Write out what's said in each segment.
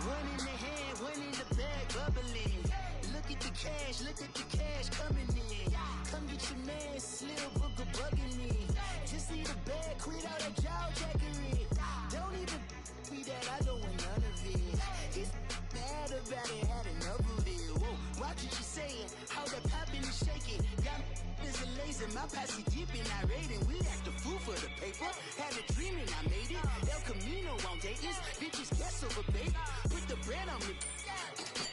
One in the hand, one in the bag, bubbling. Look at the cash coming in. Come get your man, Slim Booker bugging me. Just need a bag, quit all that jaw jackery. Don't even be that, I don't want none of it. He's mad about it, had enough of it. Whoa, watch what you saying, how that poppin' and shaking. Got is a laser, my posse deep and I raiding. We act a fool for the paper, had a dream and I made it. El Camino on Dayton's, bitches guess over baby. Put the bread on me,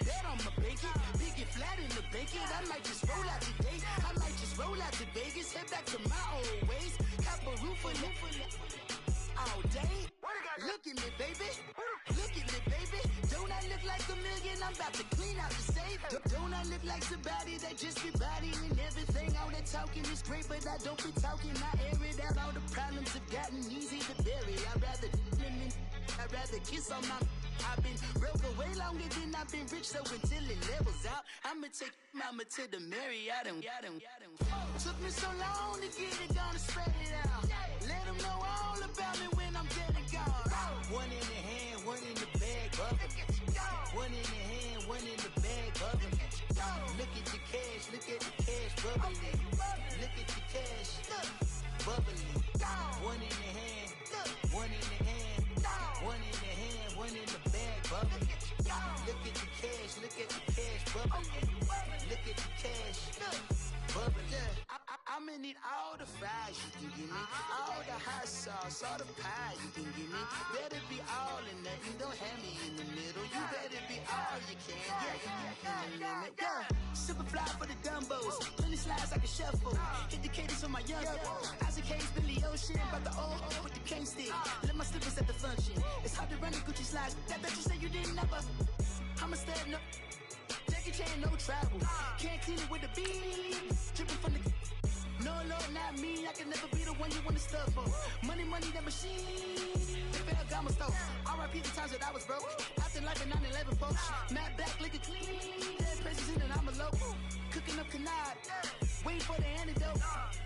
bet on my bacon. Big it flat in the bacon, I might just roll out today. I might just roll out to Vegas, head back to my old ways. Cop a roof for all day. Look at me, baby. Look at me, baby. Don't I look like a million? I'm about to clean out the safe. Don't I look like somebody that just be bodying everything? All that talking is great, but I don't be talking. I air it out. All the problems have gotten easy to bury. I'd rather kiss on my. I've been broke way longer than I've been rich, so until it levels out, I'ma take mama to the Marriott and took me so long to get it, gonna spread it out. Let them know all about me when I'm dead and gone. One in the hand, one in the bag, bubbling. One in the hand, one in the bag, bubbling. Look at the cash, bubbling. Look at the cash, bubbling. One in the hand, one in the hand. One in the hand, one in the bag, bubbling. Look at the cash, bubbling. Look at the cash, bubbling. I'ma need all the fries you can give me, all the hot sauce, all the pie you can give me. Better be all in nothing, don't have me in the middle. You better be all you can, yeah. Super fly for the dumbos, plenty slides like a shuffle. Hit the cadence on my young Isaac Hayes, Billy Ocean, about the old with the cane stick. Let my slippers at the function. It's hard to run the Gucci slides. That bet you say you didn't never. I'm a stab, no Jackie Chan, no travel. Can't clean it with the beat. Dripping from the. No, Lord, not me. I can never be the one you wanna stuff for. Money, that machine. Ferragamo store. R.I.P. the times that I was broke. After life in 9/11, folks. Matte back, liquor clean. Dead presents in and I'm a local. Cooking up canard. Waiting for the antidote.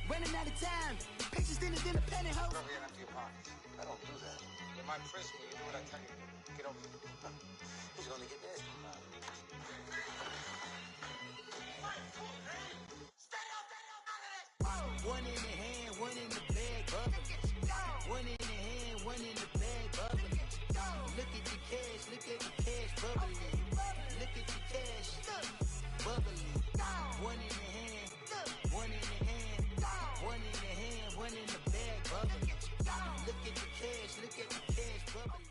Running out of time. Pictures thinner than a penny hoe. Over here, empty your pockets. I don't do that. In my principle, you do what I tell you. Get over here. Who's gonna get this? One in the hand, one in the bag, bubbling. One in the hand, one in the bag, bubbling. Look at the cash, bubbling. Look at the cash, bubbling. One in the hand, one in the hand, one in the hand, one in the bag, bubbling. Look at the cash, bubbling.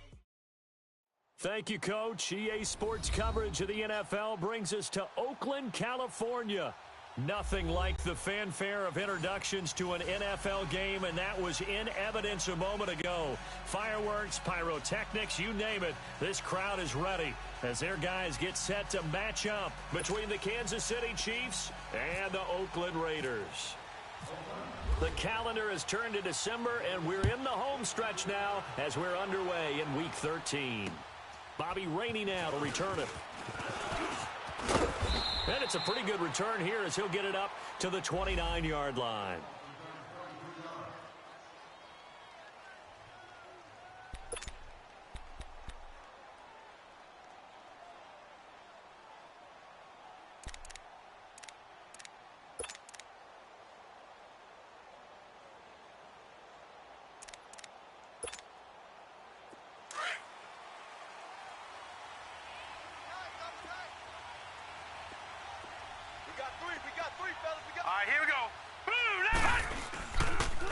Thank you, Coach. EA Sports coverage of the NFL brings us to Oakland, California. Nothing like the fanfare of introductions to an NFL game, and that was in evidence a moment ago. Fireworks, pyrotechnics, you name it. This crowd is ready as their guys get set to match up between the Kansas City Chiefs and the Oakland Raiders. The calendar has turned to December, and we're in the home stretch now as we're underway in Week 13. Bobby Rainey now to return it. And it's a pretty good return here as he'll get it up to the 29-yard line.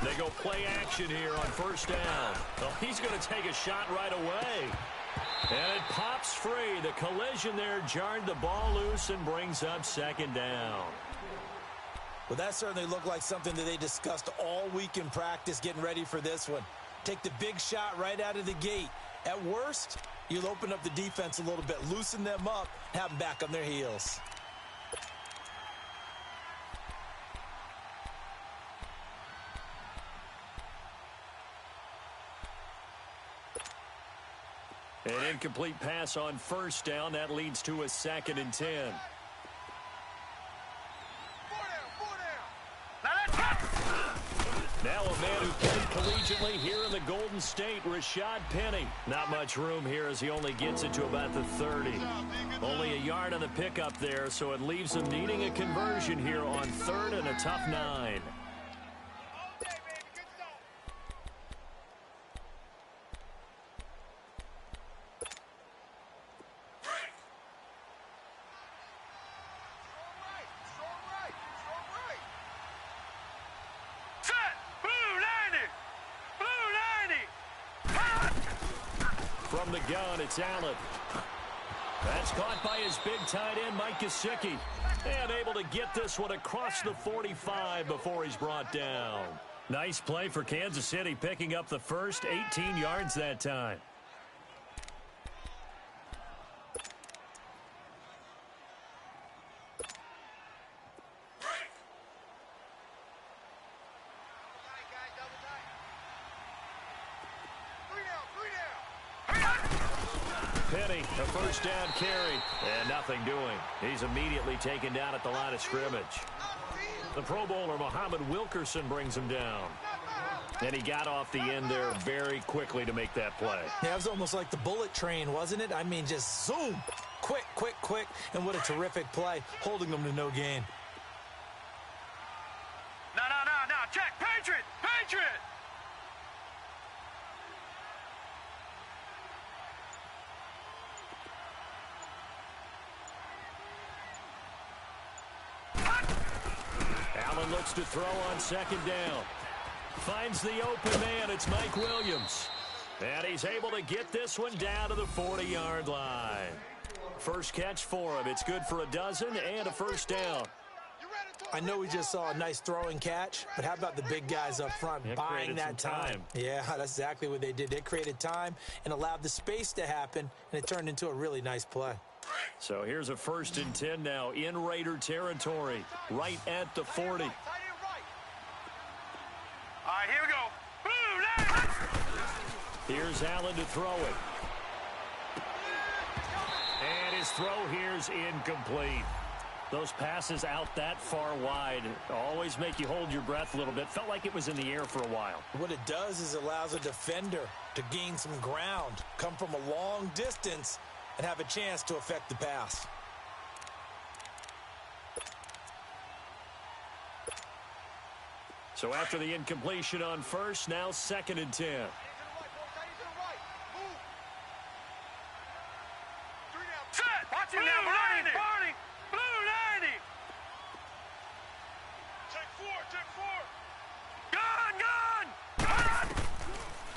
They go play action here on first down. Oh, he's going to take a shot right away. And it pops free. The collision there jarred the ball loose and brings up second down. Well, that certainly looked like something that they discussed all week in practice getting ready for this one. Take the big shot right out of the gate. At worst, you'll open up the defense a little bit, loosen them up, have them back on their heels. An incomplete pass on first down. That leads to a 2nd and 10. Now a man who played collegiately here in the Golden State, Rashad Penny. Not much room here as he only gets it to about the 30. Only a yard on the pickup there, so it leaves him needing a conversion here on 3rd and a tough 9. From the gun, it's Allen. That's caught by his big tight end, Mike Gesicki. And able to get this one across the 45 before he's brought down. Nice play for Kansas City, picking up the first 18 yards that time. Penny, a first down carry, and nothing doing. He's immediately taken down at the line of scrimmage. The Pro Bowler, Muhammad Wilkerson, brings him down. And he got off the end there very quickly to make that play. Yeah, it was almost like the bullet train, wasn't it? I mean, just zoom. Quick, quick, quick. And what a terrific play, holding them to no gain. No. Check. Patriot. Allen looks to throw on 2nd down. Finds the open man. It's Mike Williams. And he's able to get this one down to the 40-yard line. First catch for him. It's good for a dozen and a first down. I know we just saw a nice throwing catch, but how about the big guys up front buying that time? Yeah, that's exactly what they did. They created time and allowed the space to happen, and it turned into a really nice play. So here's a 1st and 10 now in Raider territory, right at the 40. All right, here we go. Here's Allen to throw it. And his throw here's incomplete. Those passes out that far wide always make you hold your breath a little bit. Felt like it was in the air for a while. What it does is allows a defender to gain some ground, come from a long distance, and have a chance to affect the pass. So after the incompletion on first, now 2nd and 10. Watch it now, Barney. Blue 90. Check four. Gun.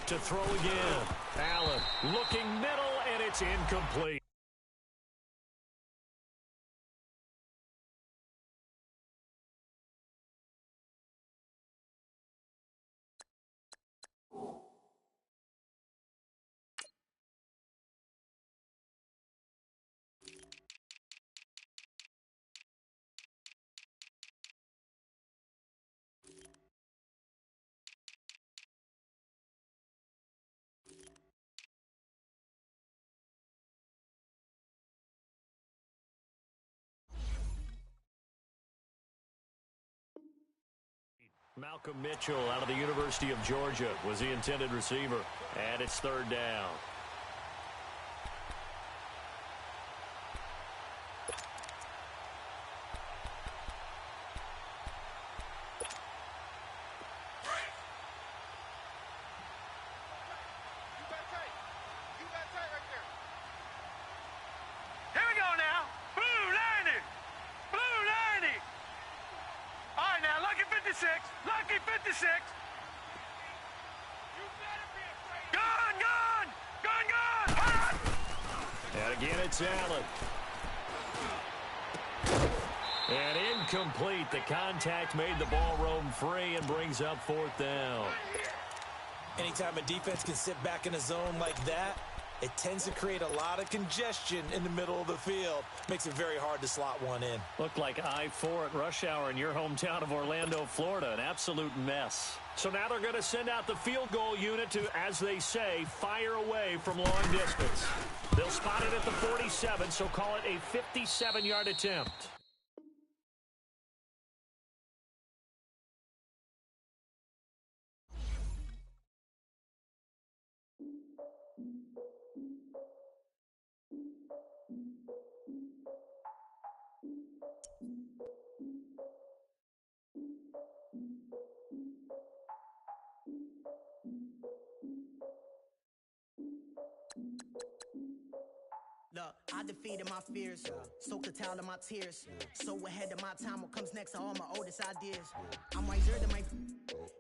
To throw again. Allen looking middle, and it's incomplete. Malcolm Mitchell out of the University of Georgia was the intended receiver. And it's 3rd down. Here we go now. Blue 90. All right, now, lucky 56. Lucky 56. You better be afraid. Gun. And again, it's Allen. And incomplete. The contact made the ball roam free and brings up 4th down. Anytime a defense can sit back in a zone like that, It tends to create a lot of congestion in the middle of the field. Makes it very hard to slot one in. Looked like I-4 at rush hour in your hometown of Orlando, Florida. An absolute mess. So now they're going to send out the field goal unit to, as they say, fire away from long distance. They'll spot it at the 47, so call it a 57-yard attempt. Look, I defeated my fears, soaked the towel of my tears. So ahead of my time, what comes next are all my oldest ideas. I'm wiser than my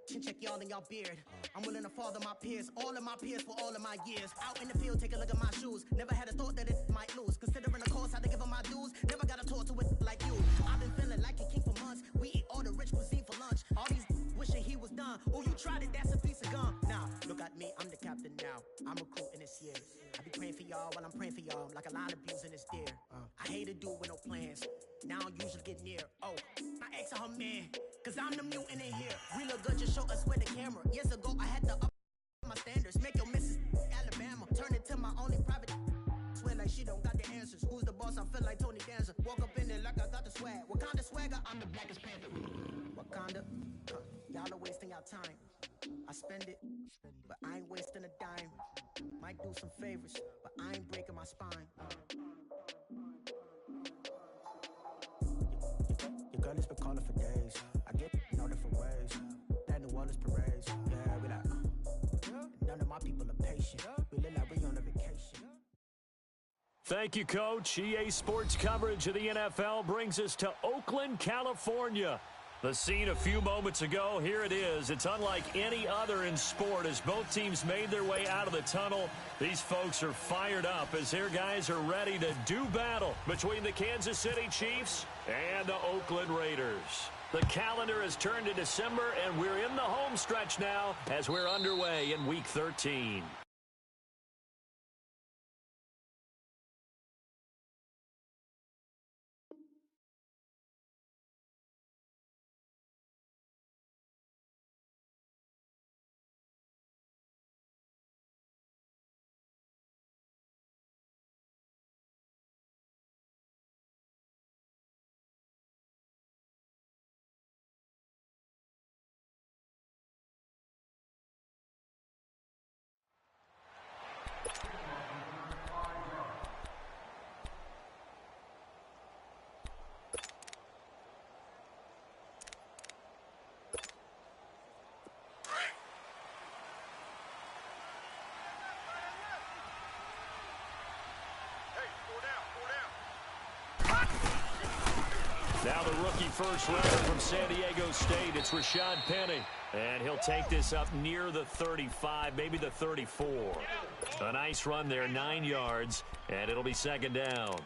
chin check y'all in y'all beard. I'm willing to father my peers, all of my peers for all of my years. Out in the field, take a look at my shoes. Never had a thought that it might lose. Considering the cost, I had to give them my dues. Never got a talk to it like you. I've been feeling like a king for months. We eat all the rich cuisine for lunch. All these wishing he was done. Oh, you tried it, that's a piece of gum. Now, look at me, I'm the captain now. I'm recruiting this year. I be praying for y'all while I'm praying for y'all. Like a line of abusing this deer. I hate to do with no plans. Now I usually get near. Oh, my ex are her man. Cause I'm the mutant in here. We look good, just show us where the camera. Years ago, I had to up my standards. Make your missus Alabama. Turn it to my only private. Swear like she don't got the answers. Who's the boss? I feel like Tony Danza. Walk up in there like I got the swag. Wakanda swagger, I'm the blackest panther. Wakanda, y'all are wasting your time. I spend it, but I ain't wasting a dime. Might do some favors, but I ain't breaking my spine. Your girl has been calling for days. I get in all different ways. That New Orleans parades. Yeah, we like, none of my people are patient. We live like we on a vacation. Thank you, Coach. EA Sports coverage of the NFL brings us to Oakland, California. The scene a few moments ago, here it is. It's unlike any other in sport as both teams made their way out of the tunnel. These folks are fired up as their guys are ready to do battle between the Kansas City Chiefs and the Oakland Raiders. The calendar has turned to December, and we're in the home stretch now as we're underway in Week 13. Now the rookie first rounder from San Diego State, it's Rashad Penny. And he'll take this up near the 35, maybe the 34. A nice run there, 9 yards, and it'll be second down.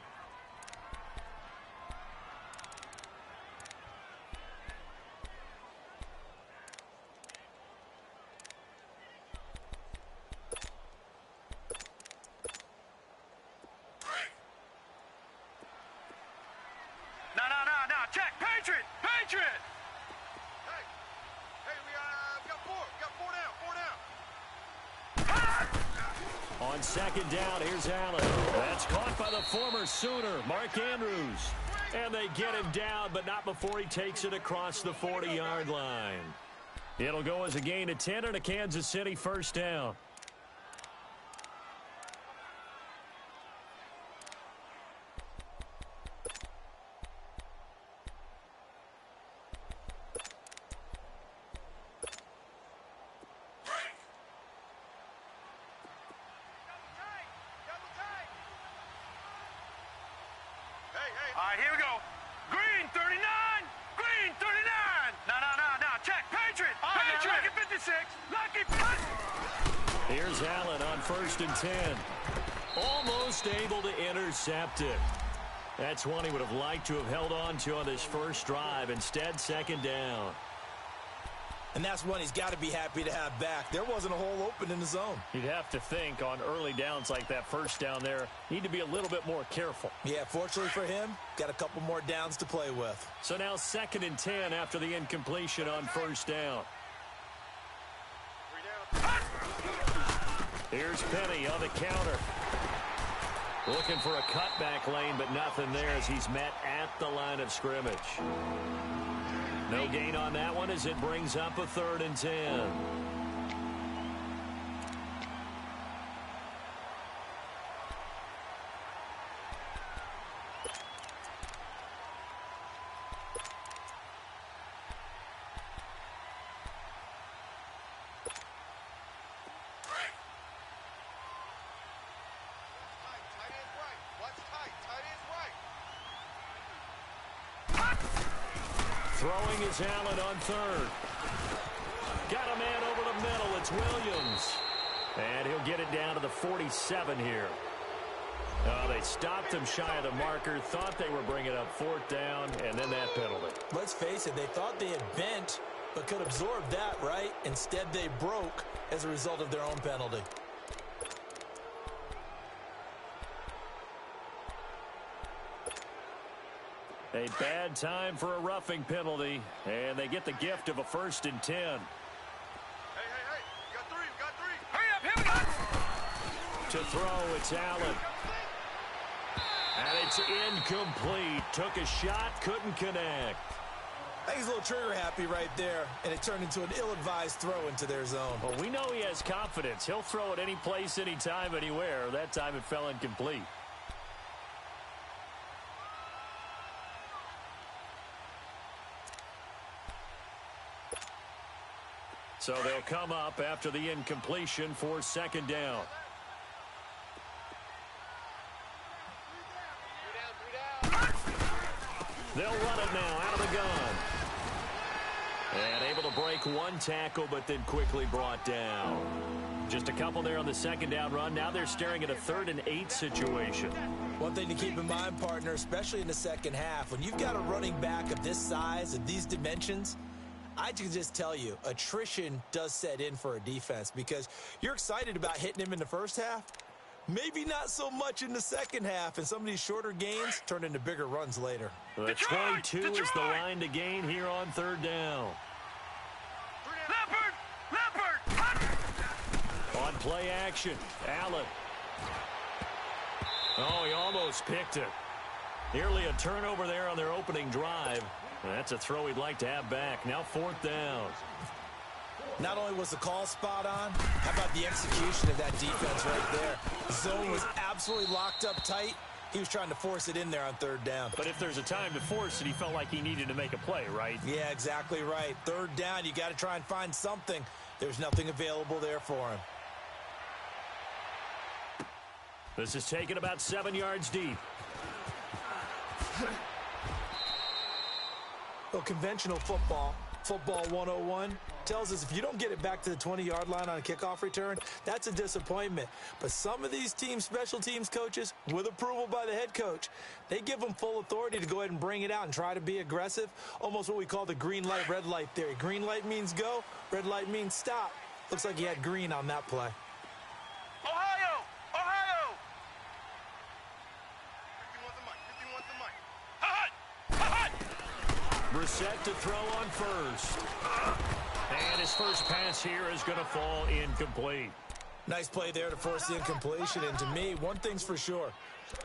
On second down, here's Allen. That's caught by the former Sooner, Mark Andrews. And they get him down, but not before he takes it across the 40-yard line. It'll go as a gain of 10 and a Kansas City first down. All right, here we go. Green 39. Green 39. No. Check. Patriot. Patriot. Lucky 56. Lucky. Here's Allen on first and 10. Almost able to intercept it. That's one he would have liked to have held on to on this first drive. Instead, second down. And that's one he's got to be happy to have back. There wasn't a hole open in the zone. You'd have to think on early downs like that first down there, need to be a little bit more careful. Yeah, fortunately for him, got a couple more downs to play with. So now 2nd and 10 after the incompletion on first down. Here's Penny on the counter. Looking for a cutback lane, but nothing there as he's met at the line of scrimmage. No gain on that one as it brings up a 3rd and 10. Throwing is Allen on 3rd. Got a man over the middle. It's Williams. And he'll get it down to the 47 here. They stopped him shy of the marker. Thought they were bringing up 4th down, and then that penalty. Let's face it, they thought they had bent, but could absorb that, right? Instead, they broke as a result of their own penalty. A bad time for a roughing penalty, and they get the gift of a 1st and 10. Hey, you got 3, Hurry up, here we go! To throw, it's Allen. And it's incomplete. Took a shot, couldn't connect. I think he's a little trigger happy right there, and it turned into an ill-advised throw into their zone. Well, we know he has confidence. He'll throw it any place, anytime, anywhere. That time it fell incomplete. So they'll come up after the incompletion for 2nd down. They'll run it now out of the gun. And able to break one tackle, but then quickly brought down. Just a couple there on the 2nd down run. Now they're staring at a 3rd and 8 situation. One thing to keep in mind, partner, especially in the second half, when you've got a running back of this size, of these dimensions, I can just tell you, attrition does set in for a defense because you're excited about hitting him in the first half. Maybe not so much in the second half, and some of these shorter gains turn into bigger runs later. The 22 is the line to gain here on 3rd down. Leopard! On play action, Allen. Oh, he almost picked it. Nearly a turnover there on their opening drive. That's a throw he'd like to have back. Now 4th down. Not only was the call spot on, how about the execution of that defense right there? The zone was absolutely locked up tight. He was trying to force it in there on 3rd down. But if there's a time to force it, he felt like he needed to make a play, right? Yeah, exactly right. 3rd down, you got to try and find something. There's nothing available there for him. This is taken about 7 yards deep. Well, conventional football 101, tells us if you don't get it back to the 20-yard line on a kickoff return, that's a disappointment. But some of these teams, special teams coaches, with approval by the head coach, they give them full authority to go ahead and bring it out and try to be aggressive, almost what we call the green light, red light theory. Green light means go, red light means stop. Looks like he had green on that play. Ohio! 51 the mic. Brissett to throw on 1st. And his first pass here is going to fall incomplete. Nice play there to force the incompletion. And to me, one thing's for sure.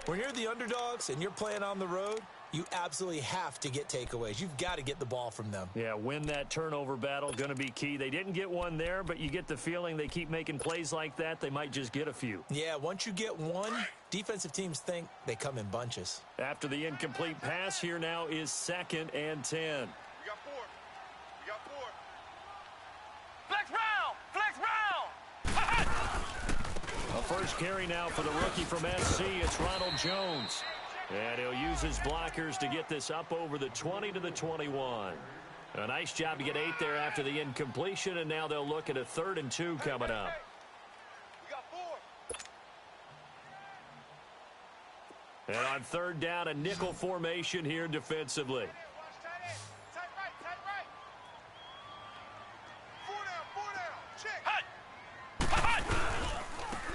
When you're the underdogs and you're playing on the road, you absolutely have to get takeaways. You've got to get the ball from them. Yeah, win that turnover battle, going to be key. They didn't get one there, but you get the feeling they keep making plays like that, they might just get a few. Yeah, once you get one, defensive teams think they come in bunches. After the incomplete pass, here now is 2nd and 10. We got 4. Flex round! A first carry now for the rookie from SC. It's Ronald Jones. And he'll use his blockers to get this up over the 20 to the 21. A nice job to get 8 there after the incompletion, and now they'll look at a 3rd and 2 coming up. We got 4. And on 3rd down, a nickel formation here defensively.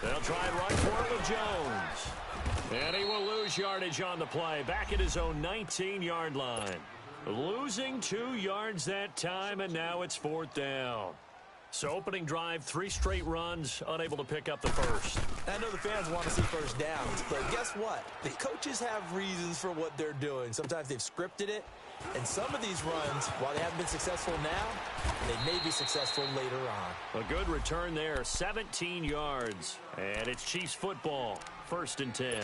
They'll try and run for it with Jones. And he will lose yardage on the play. Back at his own 19-yard line. Losing 2 yards that time, and now it's 4th down. So opening drive, 3 straight runs, unable to pick up the first. I know the fans want to see first downs, but guess what? The coaches have reasons for what they're doing. Sometimes they've scripted it, and some of these runs, while they haven't been successful now, they may be successful later on. A good return there, 17 yards, and it's Chiefs football, 1st and 10.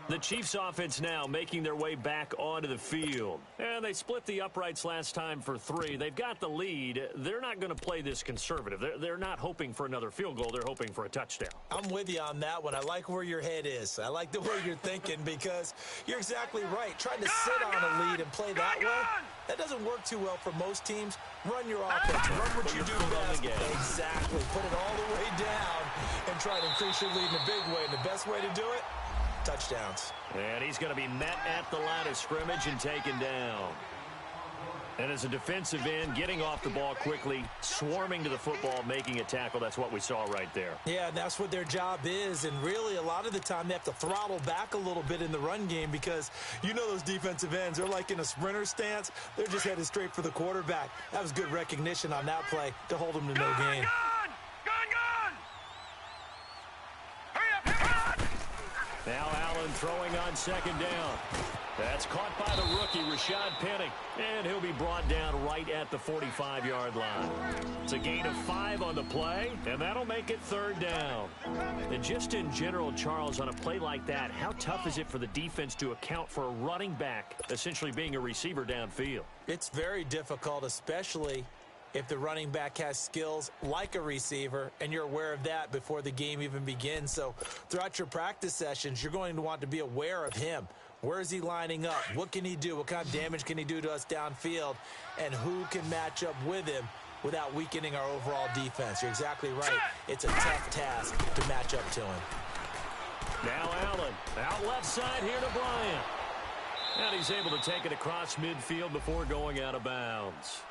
The Chiefs offense now making their way back onto the field. And they split the uprights last time for 3. They've got the lead. They're not going to play this conservative. They're not hoping for another field goal. They're hoping for a touchdown. I'm with you on that one. I like where your head is. I like the way you're thinking because you're exactly right. Trying to sit on a lead and play that way, that doesn't work too well for most teams. Run your offense. Run what you do best. Exactly. Put it all the way down and try to increase your lead in a big way. And the best way to do it, touchdowns. And he's going to be met at the line of scrimmage and taken down. And as a defensive end, getting off the ball quickly, swarming to the football, making a tackle, that's what we saw right there. Yeah, that's what their job is. And really, a lot of the time, they have to throttle back a little bit in the run game because you know those defensive ends, they're like in a sprinter stance. They're just headed straight for the quarterback. That was good recognition on that play to hold them to no gain. Now Allen throwing on 2nd down. That's caught by the rookie, Rashad Penny. And he'll be brought down right at the 45-yard line. It's a gain of 5 on the play, and that'll make it 3rd down. And just in general, Charles, on a play like that, how tough is it for the defense to account for a running back essentially being a receiver downfield? It's very difficult, especially if the running back has skills like a receiver, and you're aware of that before the game even begins. So throughout your practice sessions, you're going to want to be aware of him. Where is he lining up? What can he do? What kind of damage can he do to us downfield? And who can match up with him without weakening our overall defense? You're exactly right. It's a tough task to match up to him. Now Allen, out left side here to Bryant. And he's able to take it across midfield before going out of bounds.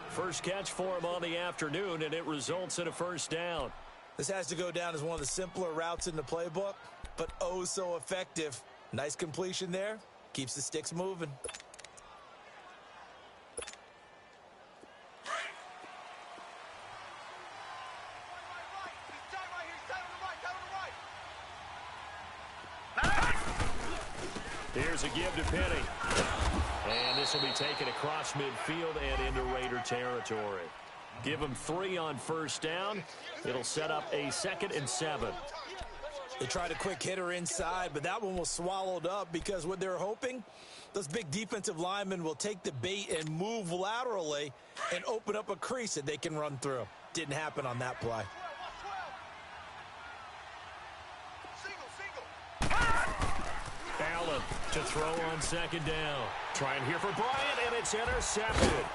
First catch for him on the afternoon, and it results in a 1st down. This has to go down as one of the simpler routes in the playbook, but oh so effective. Nice completion there. Keeps the sticks moving. Here's a give to Penny. And this will be taken across midfield and into Raider territory. Give them 3 on 1st down. It'll set up a 2nd and 7. They tried a quick hitter inside, but that one was swallowed up because what they're hoping, those big defensive linemen will take the bait and move laterally and open up a crease that they can run through. Didn't happen on that play. Allen to throw on 2nd down. Trying here for Bryant, and it's intercepted.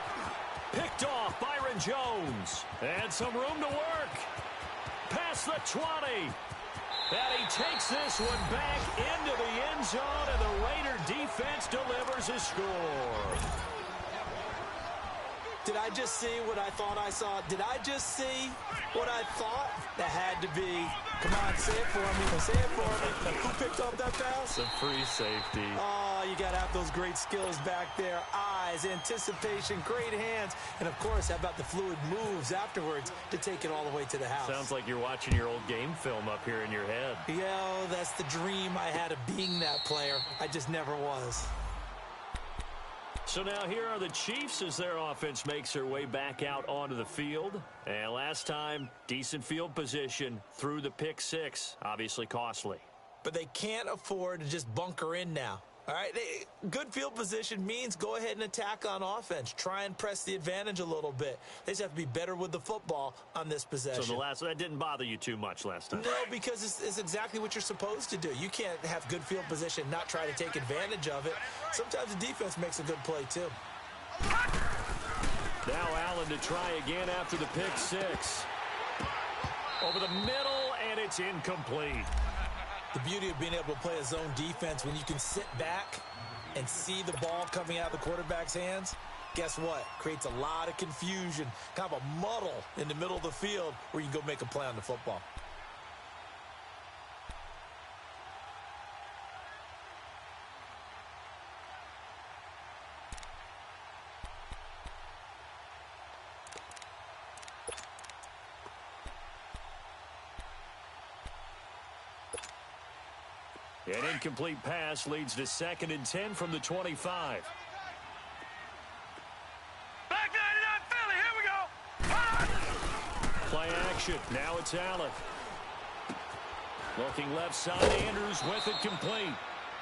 Picked off Byron Jones. And some room to work. Past the 20. And he takes this one back into the end zone, and the Raider defense delivers a score. Did I just see what I thought I saw? Did I just see what I thought? That had to be. Come on, say it for me. Say it for me. Who picked up that pass? It's a free safety. Oh, you got to have those great skills back there. Eyes, anticipation, great hands. And, of course, how about the fluid moves afterwards to take it all the way to the house? Sounds like you're watching your old game film up here in your head. Yeah, that's the dream I had of being that player. I just never was. So now here are the Chiefs as their offense makes their way back out onto the field. And last time, decent field position through the pick 6, obviously costly. But they can't afford to just bunker in now. All right, good field position means go ahead and attack on offense. Try and press the advantage a little bit. They just have to be better with the football on this possession. So that didn't bother you too much last time? No, because it's exactly what you're supposed to do. You can't have good field position and not try to take advantage of it. Sometimes the defense makes a good play, too. Now Allen to try again after the pick 6. Over the middle, and it's incomplete. The beauty of being able to play a zone defense when you can sit back and see the ball coming out of the quarterback's hands, Guess what? Creates a lot of confusion, kind of a muddle in the middle of the field where you can go make a play on the football. An incomplete pass leads to 2nd and 10 from the 25. Back 99 Philly, here we go. Play action. Now it's Allen. Looking left side, Andrews with it complete.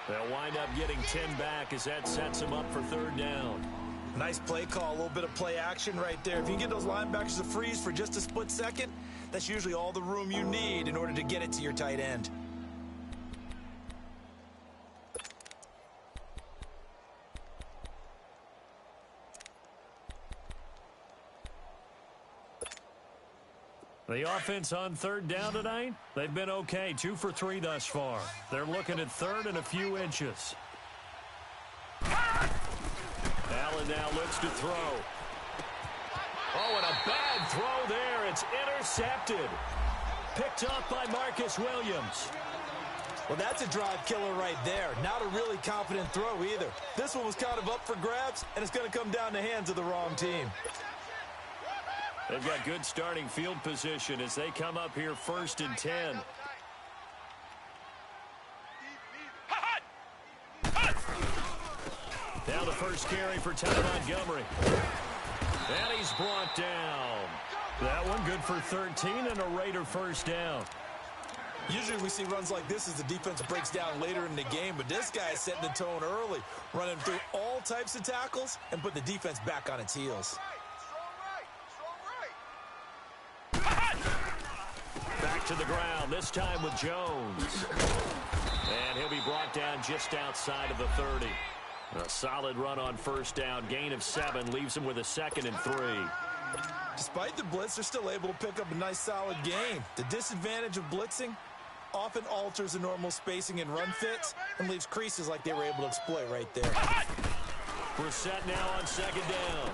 They'll wind up getting 10 back as that sets them up for 3rd down. Nice play call, a little bit of play action right there. If you can get those linebackers to freeze for just a split second, that's usually all the room you need in order to get it to your tight end. The offense on 3rd down tonight, they've been okay, 2 for 3 thus far. They're looking at 3rd and a few inches. Allen now looks to throw. Oh, and a bad throw there. It's intercepted. Picked off by Marcus Williams. Well, that's a drive killer right there. Not a really confident throw either. This one was kind of up for grabs, and it's going to come down the hands of the wrong team. They've got good starting field position as they come up here 1st and 10. Now the first carry for Ty Montgomery. And he's brought down. That one good for 13 and a Raider 1st down. Usually we see runs like this as the defense breaks down later in the game, but this guy is setting the tone early, running through all types of tackles and put the defense back on its heels. Back to the ground, this time with Jones. And he'll be brought down just outside of the 30. A solid run on 1st down, gain of 7, leaves him with a 2nd and 3. Despite the blitz, they're still able to pick up a nice solid gain. The disadvantage of blitzing often alters the normal spacing and run fits and leaves creases like they were able to exploit right there. We're set now on 2nd down.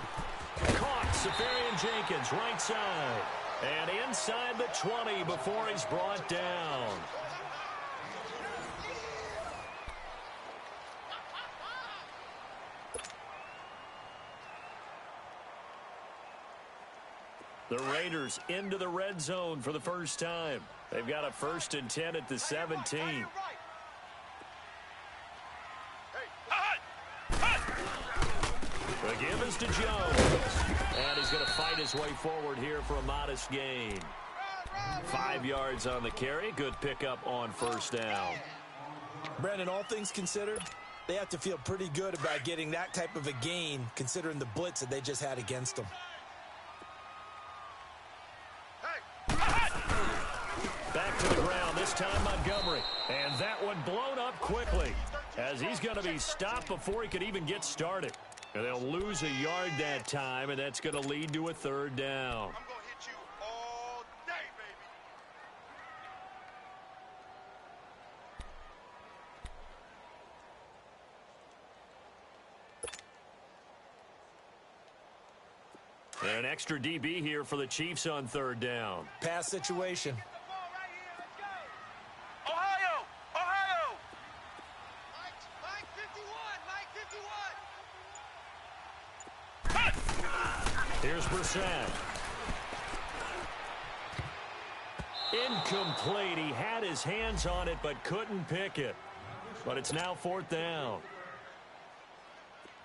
Caught, Safarian Jenkins, right side. And inside the 20 before he's brought down. The Raiders into the red zone for the first time. They've got a 1st and 10 at the 17. The give is to Jones. And he's going to fight his way forward here for a modest gain. 5 yards on the carry. Good pickup on 1st down. Brandon, all things considered, they have to feel pretty good about getting that type of a gain considering the blitz that they just had against them. Back to the ground, this time Montgomery. And that one blown up quickly as he's going to be stopped before he could even get started. And they'll lose a yard that time, and that's going to lead to a 3rd down. I'm going to hit you all day, baby. And an extra DB here for the Chiefs on 3rd down. Pass situation. Ohio! Ohio! Mike 51! Here's Brissett. Incomplete. He had his hands on it but couldn't pick it. But it's now 4th down.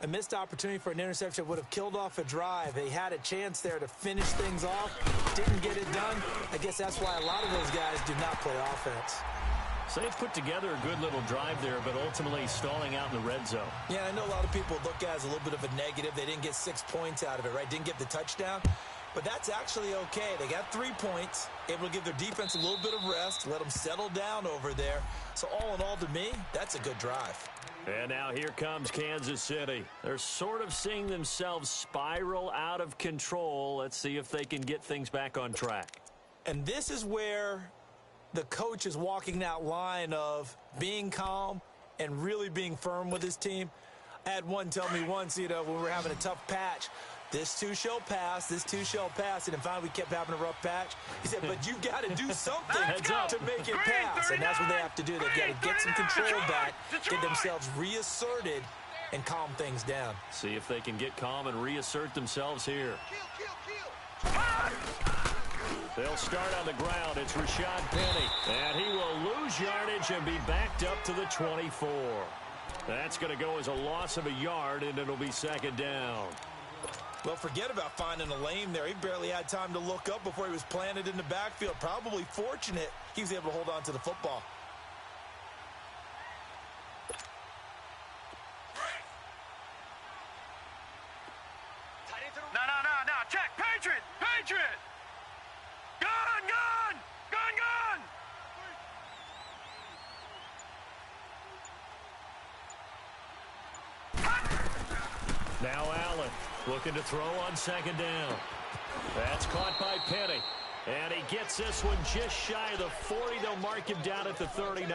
A missed opportunity for an interception would have killed off a drive. They had a chance there to finish things off. Didn't get it done. I guess that's why a lot of those guys do not play offense. So they've put together a good little drive there, but ultimately stalling out in the red zone. Yeah, I know a lot of people look at it as a little bit of a negative. They didn't get 6 points out of it, right? Didn't get the touchdown. But that's actually okay. They got 3 points, able to give their defense a little bit of rest, let them settle down over there. So all in all, to me, that's a good drive. And now here comes Kansas City. They're sort of seeing themselves spiral out of control. Let's see if they can get things back on track. And this is where the coach is walking that line of being calm and really being firm with his team. I had one tell me once, when we were having a tough patch, this too shall pass, this too shall pass, and finally we kept having a rough patch. He said, but you got to do something to make it pass, and that's what they have to do. They've got to get some control back, get themselves reasserted, and calm things down. See if they can get calm and reassert themselves here. They'll start on the ground. It's Rashad Penny, and he will lose yardage and be backed up to the 24. That's going to go as a loss of a yard, and it'll be second down. Well, forget about finding a lane there. He barely had time to look up before he was planted in the backfield. Probably fortunate he was able to hold on to the football. No. Check. Patriot. Gun. Now Allen looking to throw on second down. That's caught by Penny. And he gets this one just shy of the 40. They'll mark him down at the 39.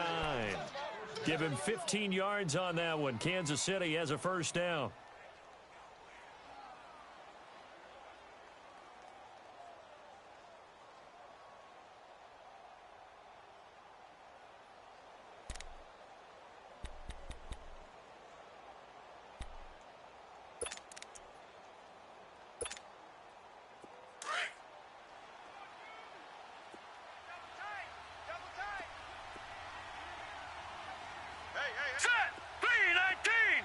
Give him 15 yards on that one. Kansas City has a first down. Set. 319.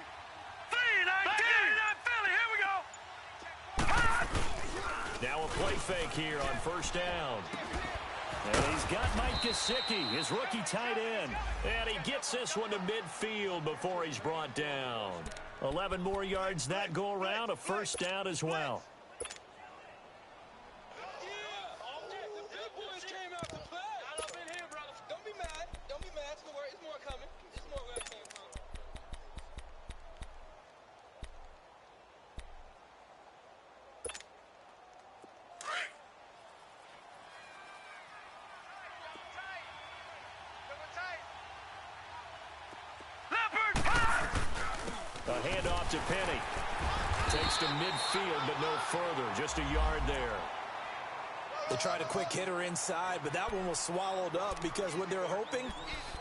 Philly. Here we go. Now a play fake here on first down. And he's got Mike Gesicki, his rookie tight end. And he gets this one to midfield before he's brought down. 11 more yards that go around, a first down as well. A handoff to Penny. Takes to midfield, but no further. Just a yard there. They tried a quick hitter inside, but that one was swallowed up because what they're hoping,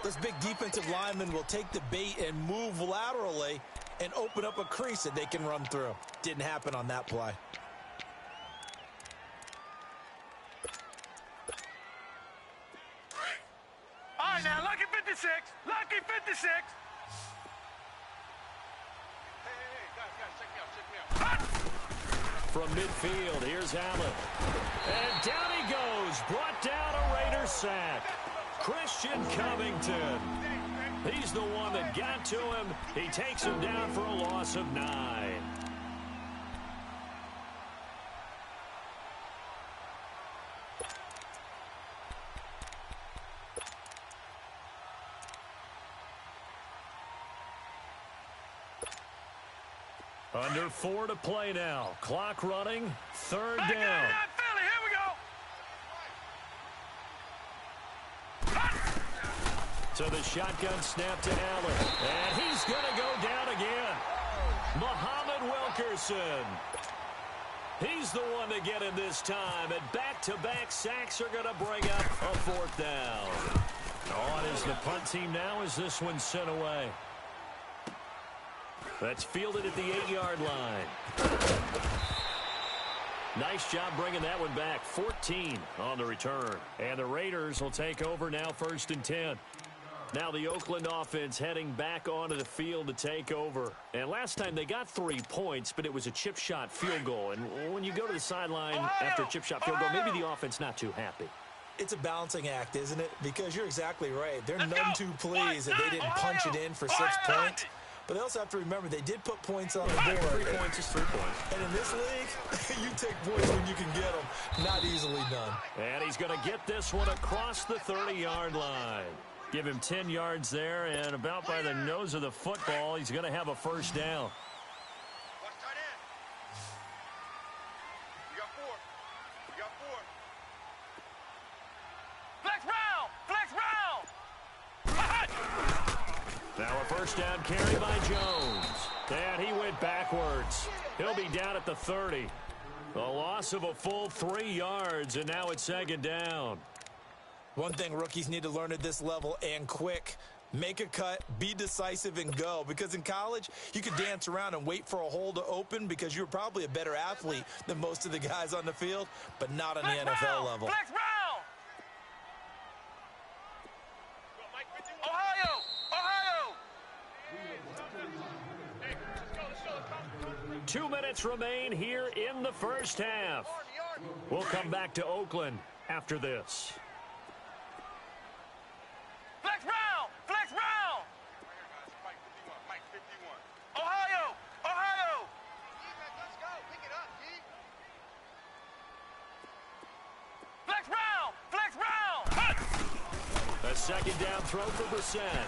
those big defensive linemen will take the bait and move laterally and open up a crease that they can run through. Didn't happen on that play. All right, now, lucky 56. Lucky 56. From midfield, here's Allen. And down he goes. Brought down a Raider sack. Christian Covington. He's the one that got to him. He takes him down for a loss of 9. Under 4 to play now. Clock running. Third down. Philly, here we go. So the shotgun snap to Allen. And he's going to go down again. Muhammad Wilkerson. He's the one to get him this time. And back-to-back sacks are going to bring up a fourth down. On is the punt team now as this one's sent away. That's fielded at the 8-yard line. Nice job bringing that one back. 14 on the return. And the Raiders will take over now, 1st and 10. Now the Oakland offense heading back onto the field to take over. And last time they got 3 points, but it was a chip shot field goal. And when you go to the sideline after a chip shot field goal, maybe the offense not too happy. It's a balancing act, isn't it? Because you're exactly right. They're none too pleased that they didn't punch it in for 6 points. But they also have to remember they did put points on the board. 3 points is 3 points. And in this league, you take points when you can get them. Not easily done. And he's going to get this one across the 30-yard line. Give him 10 yards there, and about by the nose of the football, he's going to have a first down. Watch tight end. You got 4. You got 4. Flex round. Now a first down carry by Jones. And he went backwards. He'll be down at the 30. A loss of a full 3 yards, and now it's second down. One thing rookies need to learn at this level, and quick: make a cut, be decisive, and go. Because in college, you could dance around and wait for a hole to open because you're probably a better athlete than most of the guys on the field, but not on the NFL level. Flex round! Ohio! Ohio! 2 minutes remain here in the first half. We'll come back to Oakland after this. Flex round! Flex round! Ohio! Ohio! Let's go! Pick it up, D! Flex round! Flex round! A second down throw for Brissett.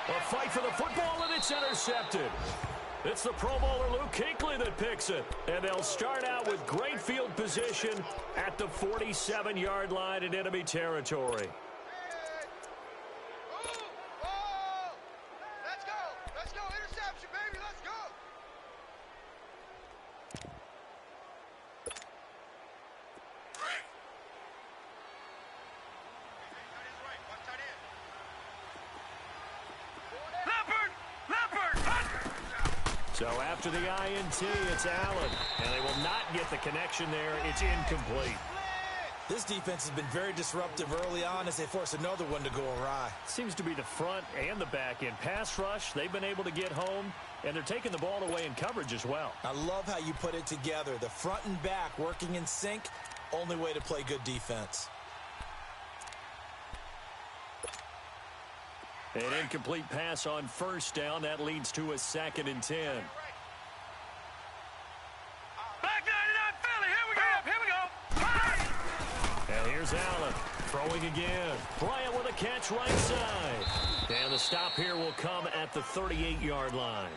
A fight for the football, and it's intercepted. It's the Pro Bowler Luke Kuechly that picks it. And they'll start out with great field position at the 47-yard line in enemy territory. Let's go! Let's go! Interception, baby! Let's go! Leopard! Leopard! So after the INT, it's Allen. And they will not get the connection there. It's incomplete. This defense has been very disruptive early on as they force another one to go awry. Seems to be the front and the back end. Pass rush, they've been able to get home, and they're taking the ball away in coverage as well. I love how you put it together. The front and back working in sync, only way to play good defense. An incomplete pass on first down. That leads to a 2nd and 10. Back 99 Philly! Here we go! Here we go! And here's Allen throwing again. Bryant with a catch right side. And the stop here will come at the 38-yard line.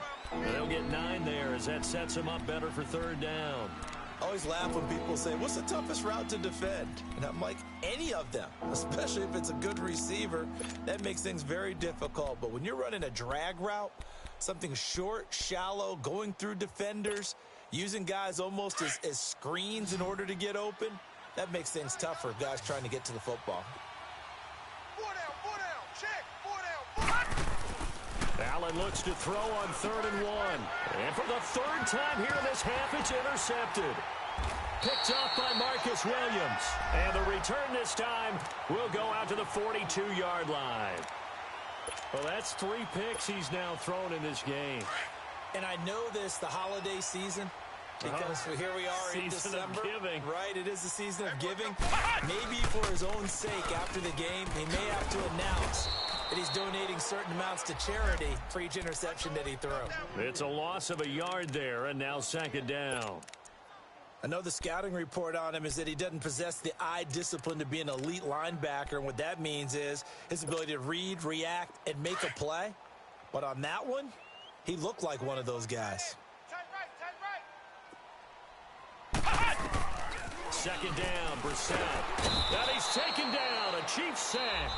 They'll get 9 there as that sets them up better for 3rd down. I always laugh when people say, what's the toughest route to defend? And I'm like, any of them, especially if it's a good receiver. That makes things very difficult. But when you're running a drag route, something short, shallow, going through defenders, using guys almost as screens in order to get open, that makes things tough for guys trying to get to the football. 4 down, check, 4 down, Allen looks to throw on 3rd and 1. And for the 3rd time here in this half, it's intercepted. Picked off by Marcus Williams. And the return this time will go out to the 42-yard line. Well, that's 3 picks he's now thrown in this game. And I know this, the holiday season, because here we are in December. Of giving. Right, it is the season of giving. Maybe for his own sake after the game, he may have to announce that he's donating certain amounts to charity for each interception that he threw. It's a loss of a yard there, and now 2nd down. I know the scouting report on him is that he doesn't possess the eye discipline to be an elite linebacker, and what that means is his ability to read, react, and make a play. But on that one, he looked like one of those guys. Tight right. 2nd down, Brissett. And he's taken down, a Chiefs sack.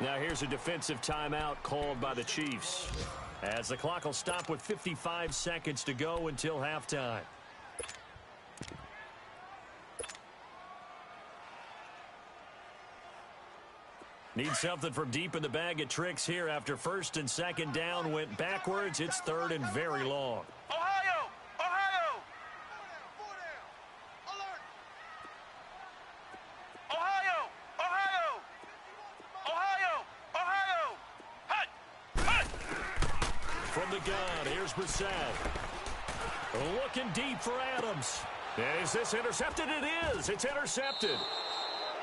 Now here's a defensive timeout called by the Chiefs, as the clock will stop with 55 seconds to go until halftime. Need something from deep in the bag of tricks here after 1st and 2nd down went backwards. It's 3rd and very long. Ohio! Ohio! 4 down. Alert! Ohio! Ohio! Ohio! Ohio! Hut! Hut! From the gun, here's Brissett. Looking deep for Adams. And is this intercepted? It is. It's intercepted.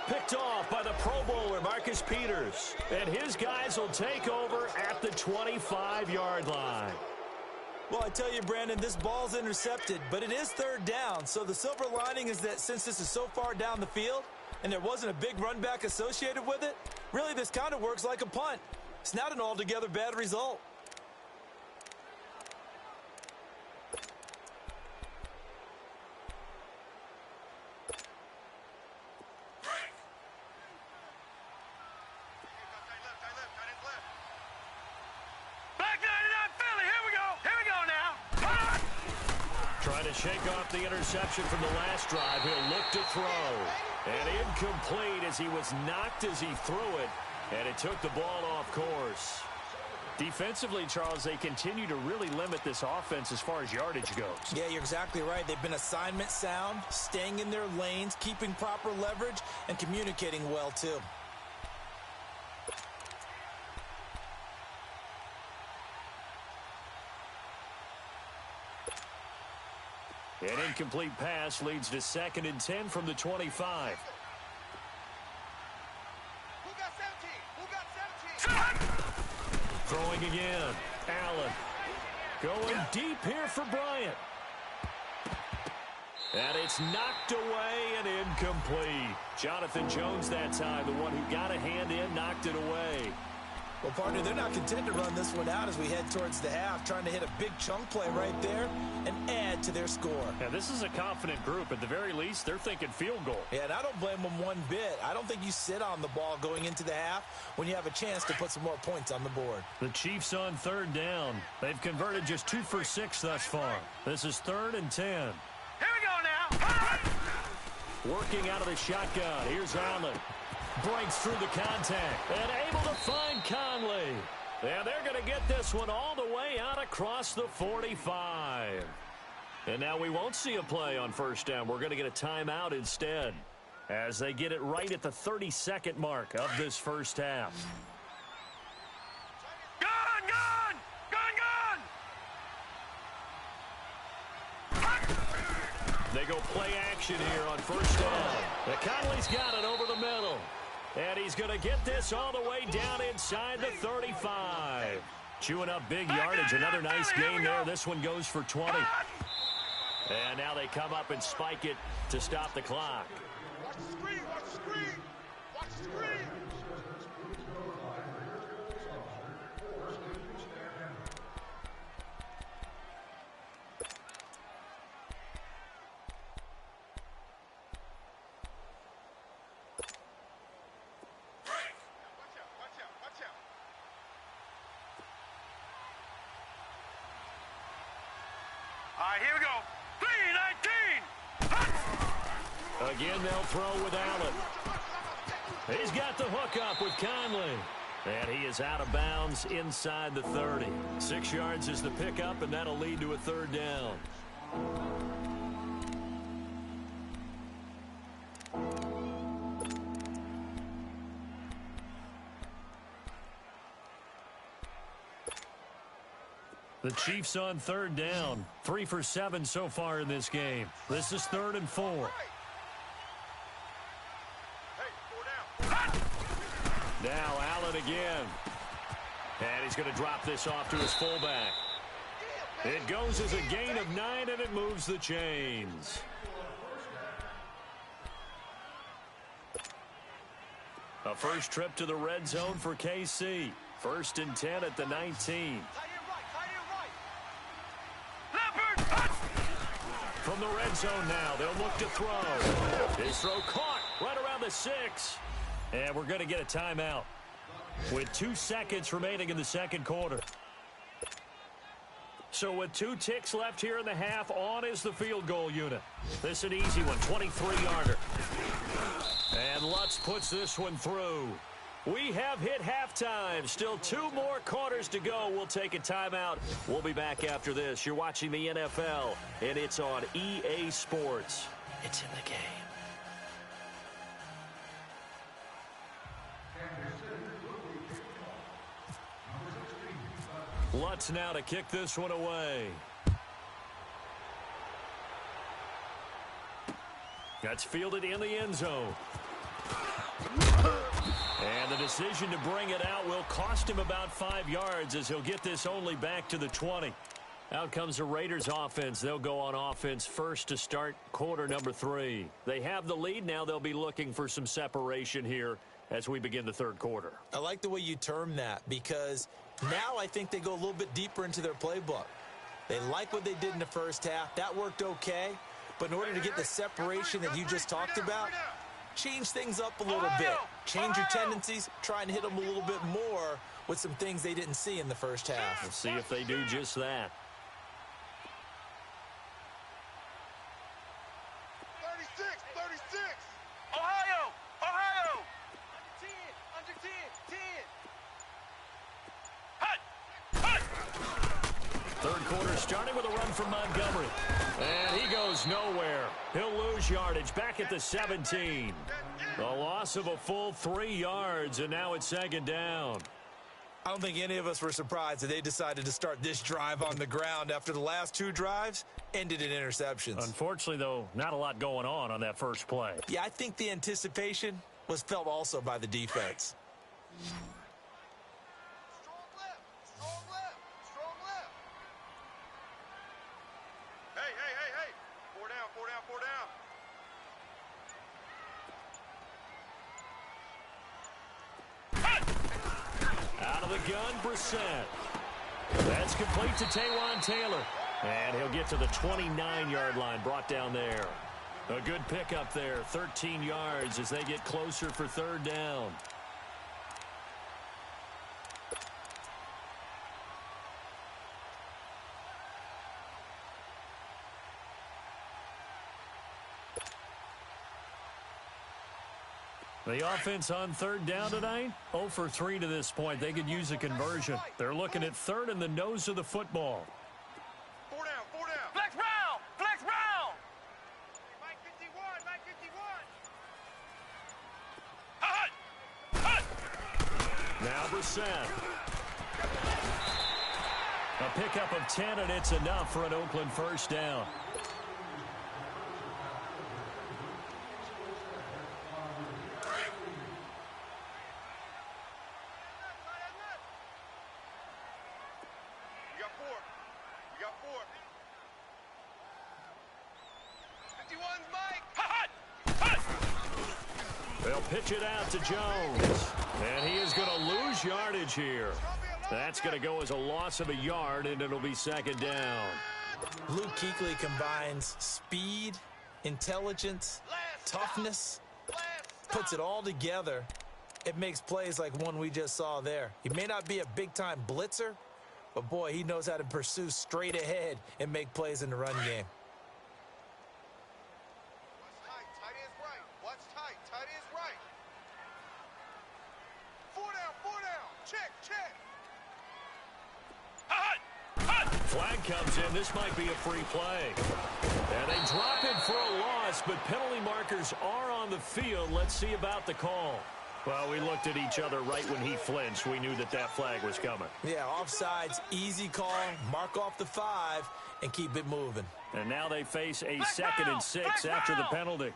Picked off by the Pro Bowler, Marcus Peters. And his guys will take over at the 25-yard line. Well, I tell you, Brandon, this ball's intercepted, but it is 3rd down. So the silver lining is that since this is so far down the field and there wasn't a big run back associated with it, really this kind of works like a punt. It's not an altogether bad result. Back 99 Philly, here we to shake off the interception from the last drive, he'll look to throw. And incomplete as he was knocked as he threw it, and it took the ball off course. Defensively, Charles, they continue to really limit this offense as far as yardage goes. Yeah, you're exactly right. They've been assignment sound, staying in their lanes, keeping proper leverage, and communicating well, too. An incomplete pass leads to 2nd and 10 from the 25. Who got 17? Who got 17? Throwing again. Allen. Going deep here for Bryant. And it's knocked away and incomplete. Jonathan Jones that time, the one who got a hand in, knocked it away. Well, partner, they're not content to run this one out as we head towards the half, trying to hit a big chunk play right there and add to their score. Yeah, this is a confident group. At the very least, they're thinking field goal. Yeah, and I don't blame them one bit. I don't think you sit on the ball going into the half when you have a chance to put some more points on the board. The Chiefs on 3rd down. They've converted just 2 for 6 thus far. This is 3rd and 10. Here we go now. Working out of the shotgun. Here's Allen. Breaks through the contact and able to find Conley. And they're going to get this one all the way out across the 45. And now we won't see a play on 1st down. We're going to get a timeout instead as they get it right at the 32nd mark of this first half. Gun, gun! Gun, gun! They go play action here on 1st down. And Conley's got it over the middle. And he's going to get this all the way down inside the 35. Chewing up big yardage. Another nice gain there. This one goes for 20. And now they come up and spike it to stop the clock. Watch the screen, watch the screen! Watch the screen! All right, here we go. 3-19. Again, they'll throw with Allen. He's got the hook up with Conley. And he is out of bounds inside the 30. 6 yards is the pickup, and that'll lead to a 3rd down. The Chiefs on 3rd down. 3 for 7 so far in this game. This is 3rd and 4. Hey, 4 down. Now Allen again. And he's going to drop this off to his fullback. It goes as a gain of 9, and it moves the chains. A first trip to the red zone for KC. 1st and 10 at the 19. From the red zone now, they'll look to throw. His throw caught right around the 6. And we're going to get a timeout with 2 seconds remaining in the 2nd quarter. So with 2 ticks left here in the half, on is the field goal unit. This is an easy one, 23-yarder. And Lutz puts this one through. We have hit halftime. Still 2 more quarters to go. We'll take a timeout. We'll be back after this. You're watching the NFL, and it's on EA Sports. It's in the game. Lutz now to kick this one away. That's fielded in the end zone. And the decision to bring it out will cost him about 5 yards as he'll get this only back to the 20. Out comes the Raiders offense. They'll go on offense first to start quarter number 3. They have the lead. Now they'll be looking for some separation here as we begin the 3rd quarter. I like the way you term that because now I think they go a little bit deeper into their playbook. They like what they did in the first half. That worked okay. But in order to get the separation that you just talked about, change things up a little bit. Change your tendencies. Try and hit them a little bit more with some things they didn't see in the first half. We'll see if they do just that. quarter, starting with a run from Montgomery. And he goes nowhere. He'll lose yardage back at the 17. A loss of a full 3 yards, and now it's second down. I don't think any of us were surprised that they decided to start this drive on the ground after the last 2 drives ended in interceptions. Unfortunately, though, not a lot going on that first play. Yeah, I think the anticipation was felt also by the defense. Hey. 4 down. Out of the gun, Brissett. That's complete to Taywan Taylor. And he'll get to the 29-yard line, brought down there. A good pickup there, 13 yards as they get closer for third down. The offense on third down tonight, 0 for 3 to this point. They could use a conversion. They're looking at third in the nose of the football. 4 down. Flex Brown. Mike 51. Now Brissett. A pickup of 10, and it's enough for an Oakland first down. You got four. 51's Mike. They'll pitch it out to Jones. And he is going to lose yardage here. That's going to go as a loss of a yard, and it'll be second down. Luke Kuechly combines speed, intelligence, toughness, puts it all together. It makes plays like one we just saw there. He may not be a big-time blitzer, but, boy, he knows how to pursue straight ahead and make plays in the run game. Tight is right. Watch tight. Tight is right. 4 down. Check. Flag comes in. This might be a free play. And they drop it for a loss, but penalty markers are on the field. Let's see about the call. Well, we looked at each other right when he flinched. We knew that flag was coming. Yeah, offsides, easy call, mark off the 5, and keep it moving. And now they face a 2nd and 6 after the penalty.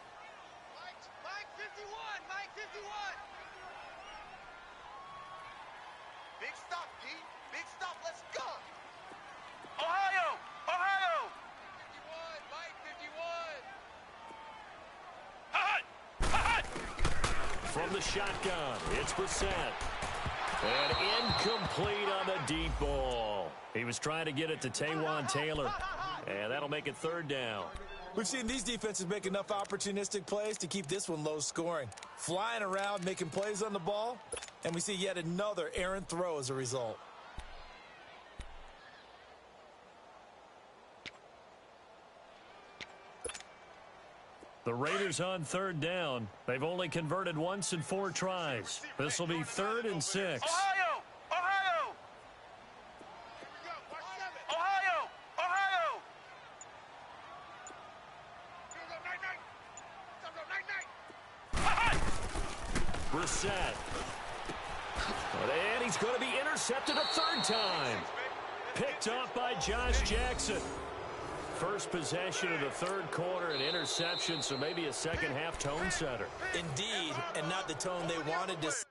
Mike 51. Big stop, D. Big stop. Let's go. Ohio. 51. Mike 51. From the shotgun, it's Brissett. And incomplete on the deep ball. He was trying to get it to Taywan Taylor. And that'll make it third down. We've seen these defenses make enough opportunistic plays to keep this one low scoring. Flying around, making plays on the ball, and we see yet another errant throw as a result. The Raiders on third down. They've only converted once in 4 tries. This will be 3rd and 6. Ohio. Brissett. And he's going to be intercepted a 3rd time. Picked off by Josh Jackson. First possession of the 3rd quarter, an interception, so maybe a second-half tone setter. Indeed, and not the tone they wanted to see.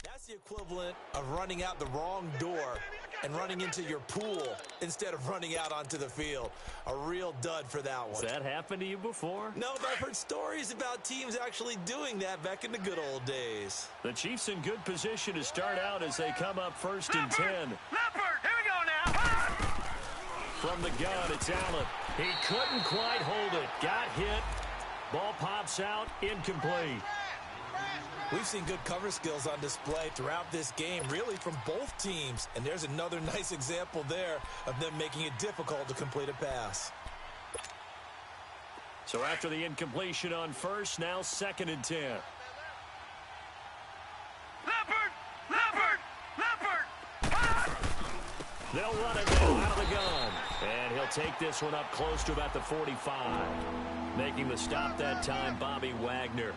That's the equivalent of running out the wrong door and running into your pool instead of running out onto the field. A real dud for that one. Has that happened to you before? No, but I've heard stories about teams actually doing that back in the good old days. The Chiefs in good position to start out as they come up 1st and 10. Leopard, here we go now. From the gun, it's Allen. He couldn't quite hold it. Got hit. Ball pops out, incomplete. We've seen good cover skills on display throughout this game, really from both teams. And there's another nice example there of them making it difficult to complete a pass. So after the incompletion on first, now 2nd and 10. They'll run it now out of the gun. And he'll take this one up close to about the 45. Making the stop that time, Bobby Wagner.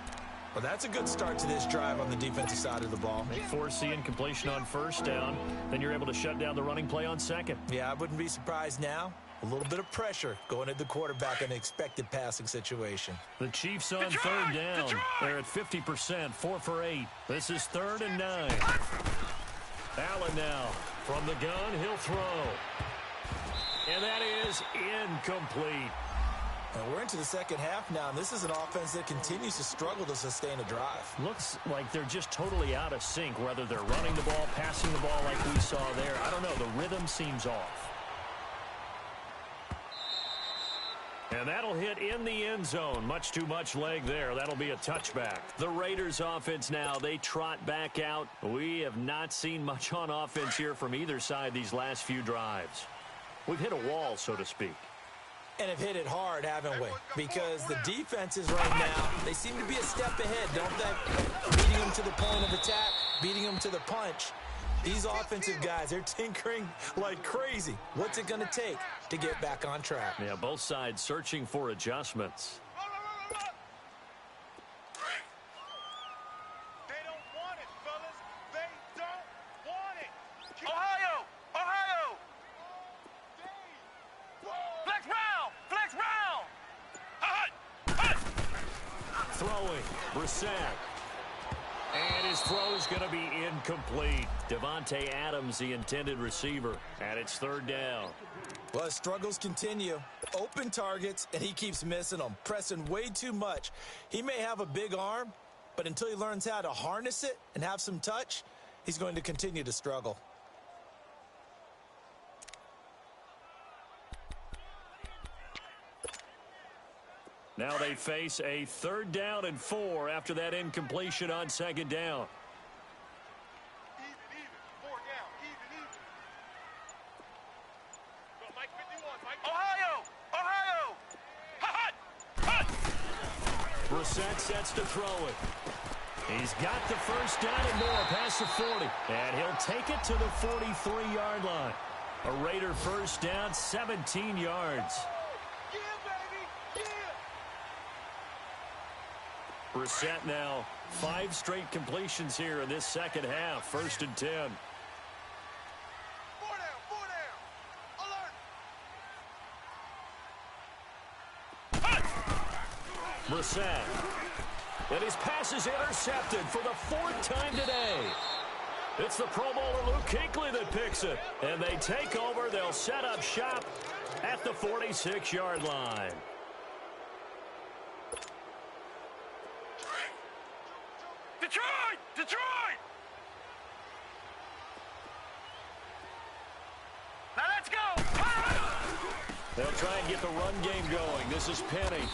Well, that's a good start to this drive on the defensive side of the ball. They force the incompletion on first down. Then you're able to shut down the running play on second. Yeah, I wouldn't be surprised now. A little bit of pressure going at the quarterback in an expected passing situation. The Chiefs on third down. They're at 50%, 4 for 8. This is 3rd and 9. Allen now from the gun. He'll throw. And that is incomplete. And we're into the second half now, and this is an offense that continues to struggle to sustain a drive. Looks like they're just totally out of sync, whether they're running the ball, passing the ball like we saw there. I don't know. The rhythm seems off. And that'll hit in the end zone. Much too much leg there. That'll be a touchback. The Raiders offense now, they trot back out. We have not seen much on offense here from either side these last few drives. We've hit a wall, so to speak. And have hit it hard, haven't we? Because the defenses right now, they seem to be a step ahead, don't they? Beating them to the point of attack, beating them to the punch. These offensive guys, they're tinkering like crazy. What's it going to take to get back on track? Yeah, both sides searching for adjustments. They don't want it, fellas. They don't want it. Ohio! Ohio! Flex round! Flex round! Throwing, Brissett. And his throw is going to be incomplete. Devontae Adams, the intended receiver, and it's 3rd down. Well, his struggles continue. Open targets, and he keeps missing them, pressing way too much. He may have a big arm, but until he learns how to harness it and have some touch, he's going to continue to struggle. Now they face a 3rd down and 4 after that incompletion on 2nd down. Even. 4 down. Even. Go, Mike 51. Mike. Ohio! Ohio! Hot! Brissett sets to throw it. He's got the first down and more past the 40. And he'll take it to the 43-yard line. A Raider first down, 17 yards. Brissett now 5 straight completions here in this second half. 1st and 10. 4 down. Alert. Brissett. And his pass is intercepted for the 4th time today. It's the Pro Bowler Luke Kuechly that picks it. And they take over. They'll set up shop at the 46-yard line. Detroit! Now let's go! They'll try and get the run game going. This is Penny.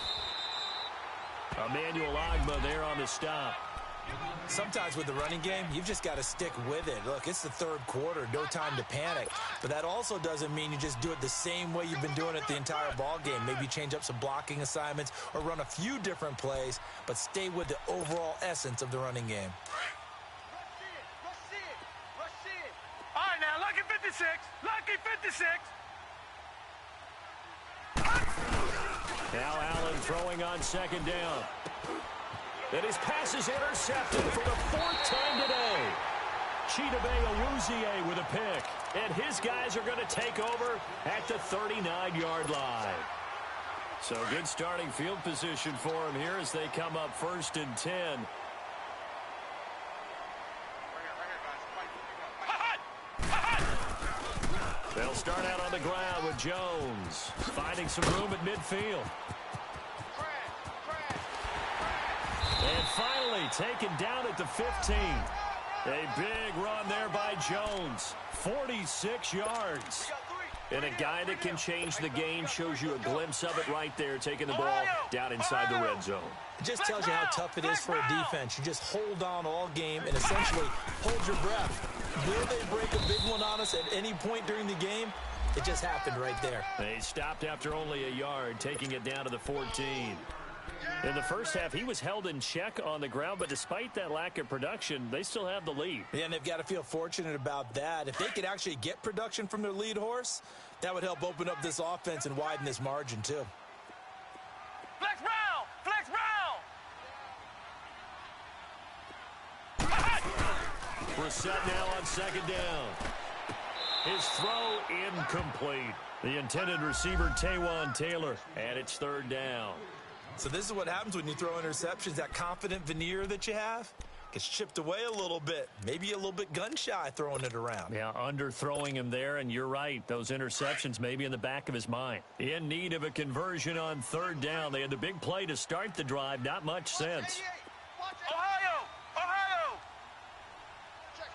Emmanuel Agba there on the stop. Sometimes with the running game, you've just got to stick with it. Look, it's the 3rd quarter, no time to panic. But that also doesn't mean you just do it the same way you've been doing it the entire ball game. Maybe change up some blocking assignments or run a few different plays, but stay with the overall essence of the running game. Rush it. All right, now, lucky 56. Lucky 56. Now Allen throwing on 2nd down. And his pass is intercepted for the 4th time today. Chidobe Awuzie with a pick. And his guys are going to take over at the 39-yard line. So good starting field position for him here as they come up 1st and 10. They'll start out on the ground with Jones finding some room at midfield. And finally taken down at the 15. A big run there by Jones. 46 yards. And a guy that can change the game shows you a glimpse of it right there, taking the ball down inside the red zone. It just tells you how tough it is for a defense. You just hold on all game and essentially hold your breath. Will they break a big one on us at any point during the game? It just happened right there. They stopped after only a yard, taking it down to the 14. In the first half, he was held in check on the ground, but despite that lack of production, they still have the lead. Yeah, and they've got to feel fortunate about that. If they could actually get production from their lead horse, that would help open up this offense and widen this margin too. Flex round! Flex round! Brissett now on second down. His throw incomplete. The intended receiver, Taywan Taylor, and it's third down. So this is what happens when you throw interceptions. That confident veneer that you have gets chipped away a little bit. Maybe a little bit gun-shy throwing it around. Yeah, underthrowing him there, and you're right. Those interceptions may be in the back of his mind. In need of a conversion on third down. They had the big play to start the drive. Not much sense. Ohio! Ohio! Check.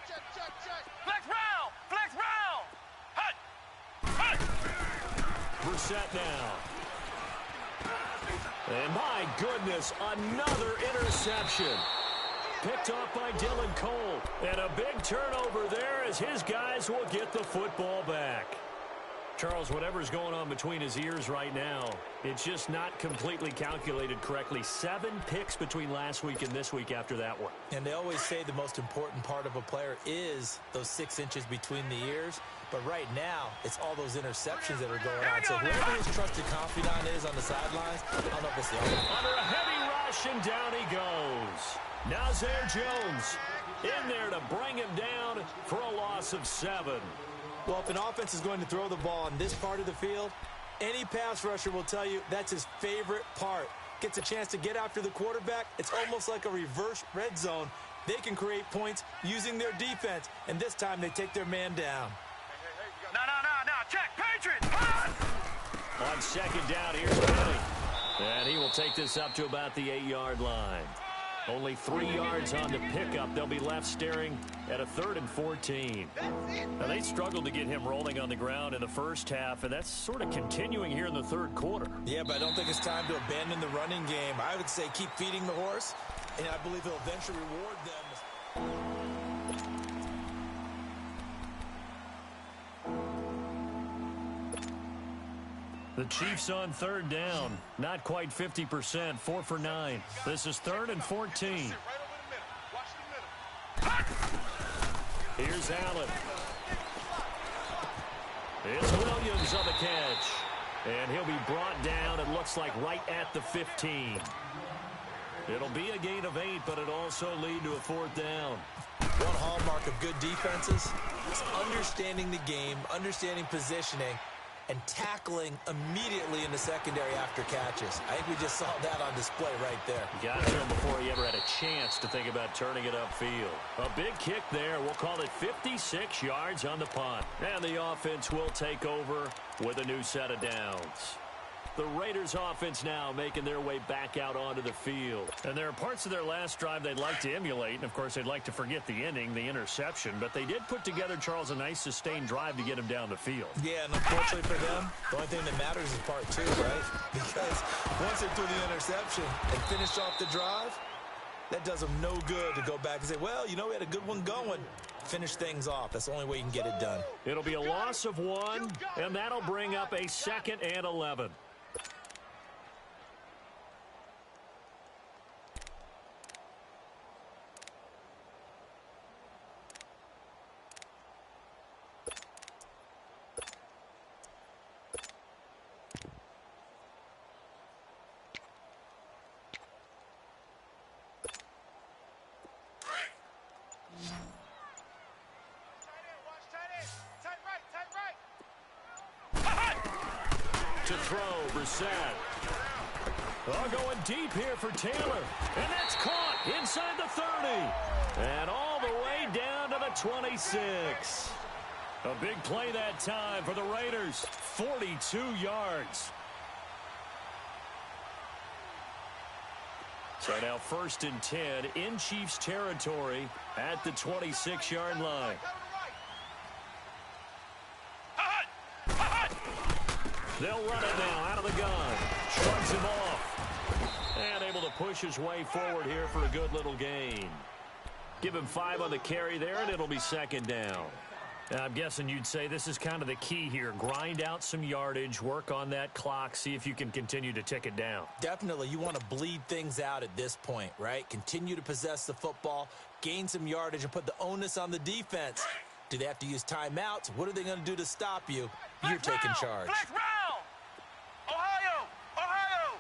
Flex round! Flex round! Hut! Brissett now. And my goodness, another interception. Picked off by Dylan Cole. And a big turnover there as his guys will get the football back. Charles, whatever's going on between his ears right now, it's just not completely calculated correctly. 7 picks between last week and this week after that one. And they always say the most important part of a player is those 6 inches between the ears. But right now, it's all those interceptions that are going on. So whoever his trusted confidant is on the sidelines, I don't know if it's the other. Under a heavy rush, and down he goes. Nazir Jones in there to bring him down for a loss of 7. Well, if an offense is going to throw the ball on this part of the field, any pass rusher will tell you that's his favorite part. Gets a chance to get after the quarterback. It's almost like a reverse red zone. They can create points using their defense, and this time they take their man down. No. Check, Patriots! On second down, here's Penny. And he will take this up to about the 8-yard line. Only 3 yards on the pickup. They'll be left staring at a 3rd and 14. Now, they struggled to get him rolling on the ground in the first half, and that's sort of continuing here in the third quarter. Yeah, but I don't think it's time to abandon the running game. I would say keep feeding the horse, and I believe he'll eventually reward them. The Chiefs on third down. Not quite 50%. 4 for 9. This is 3rd and 14. Here's Allen. It's Williams on the catch. And he'll be brought down, it looks like, right at the 15. It'll be a gain of 8, but it'll also lead to a 4th down. One hallmark of good defenses is understanding the game, understanding positioning, and tackling immediately in the secondary after catches. I think we just saw that on display right there. Got to him before he ever had a chance to think about turning it upfield. A big kick there. We'll call it 56 yards on the punt. And the offense will take over with a new set of downs. The Raiders offense now making their way back out onto the field. And there are parts of their last drive they'd like to emulate. And, of course, they'd like to forget the ending, the interception. But they did put together, Charles, a nice sustained drive to get him down the field. Yeah, and unfortunately for them, the only thing that matters is part 2, right? Because once they threw the interception and finished off the drive, that does them no good to go back and say, well, you know, we had a good one going. Finish things off. That's the only way you can get it done. It'll be a loss of 1, and that'll bring up a 2nd and 11. To throw, Brissett. Oh, going deep here for Taylor. And that's caught inside the 30. And all the way down to the 26. A big play that time for the Raiders. 42 yards. So now 1st and 10 in Chiefs territory at the 26-yard line. They'll run it now out of the gun. Shrugs him off. And able to push his way forward here for a good little gain. Give him 5 on the carry there, and it'll be second down. I'm guessing you'd say this is kind of the key here. Grind out some yardage, work on that clock, see if you can continue to tick it down. Definitely, you want to bleed things out at this point, right? Continue to possess the football, gain some yardage, and put the onus on the defense. Do they have to use timeouts? What are they going to do to stop you? You're taking charge. Flex round! Ohio! Ohio!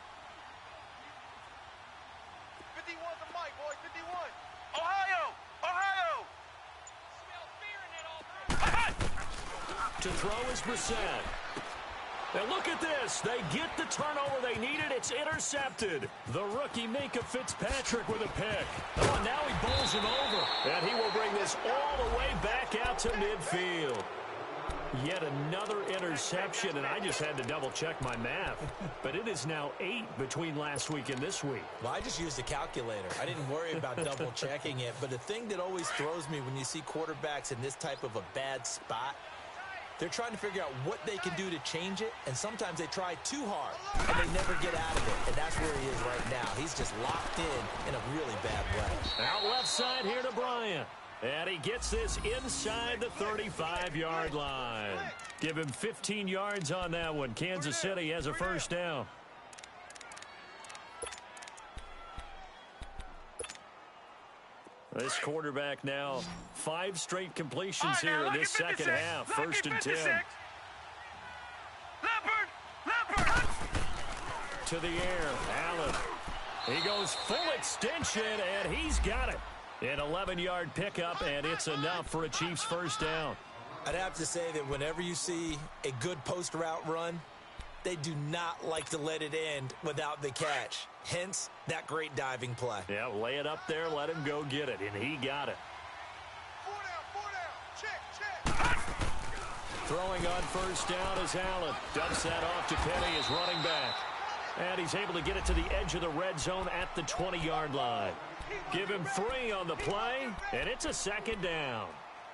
51's the mic, boy. 51. Ohio! Ohio! To throw is Brissett. And look at this. They get the turnover they needed. It's intercepted. The rookie Minka Fitzpatrick with a pick. Oh, now he bowls him over. And he will bring this all the way back out to midfield. Yet another interception, and I just had to double-check my math. But it is now 8 between last week and this week. Well, I just used a calculator. I didn't worry about double-checking it. But the thing that always throws me when you see quarterbacks in this type of a bad spot, they're trying to figure out what they can do to change it, and sometimes they try too hard, and they never get out of it, and that's where he is right now. He's just locked in a really bad way. Out left side here to Bryant, and he gets this inside the 35-yard line. Give him 15 yards on that one. Kansas City has a first down. This quarterback now 5 straight completions here in this second half. First and 10. Leopard! To the air, Allen. He goes full extension, and he's got it. An 11-yard pickup, and it's enough for a Chiefs first down. I'd have to say that whenever you see a good post route run, they do not like to let it end without the catch. Hence, that great diving play. Yeah, lay it up there, let him go get it, and he got it. 4 down. Check. Throwing on first down is Allen. Dumps that off to Penny, his running back. And he's able to get it to the edge of the red zone at the 20-yard line. Give him 3 on the play, and it's a second down.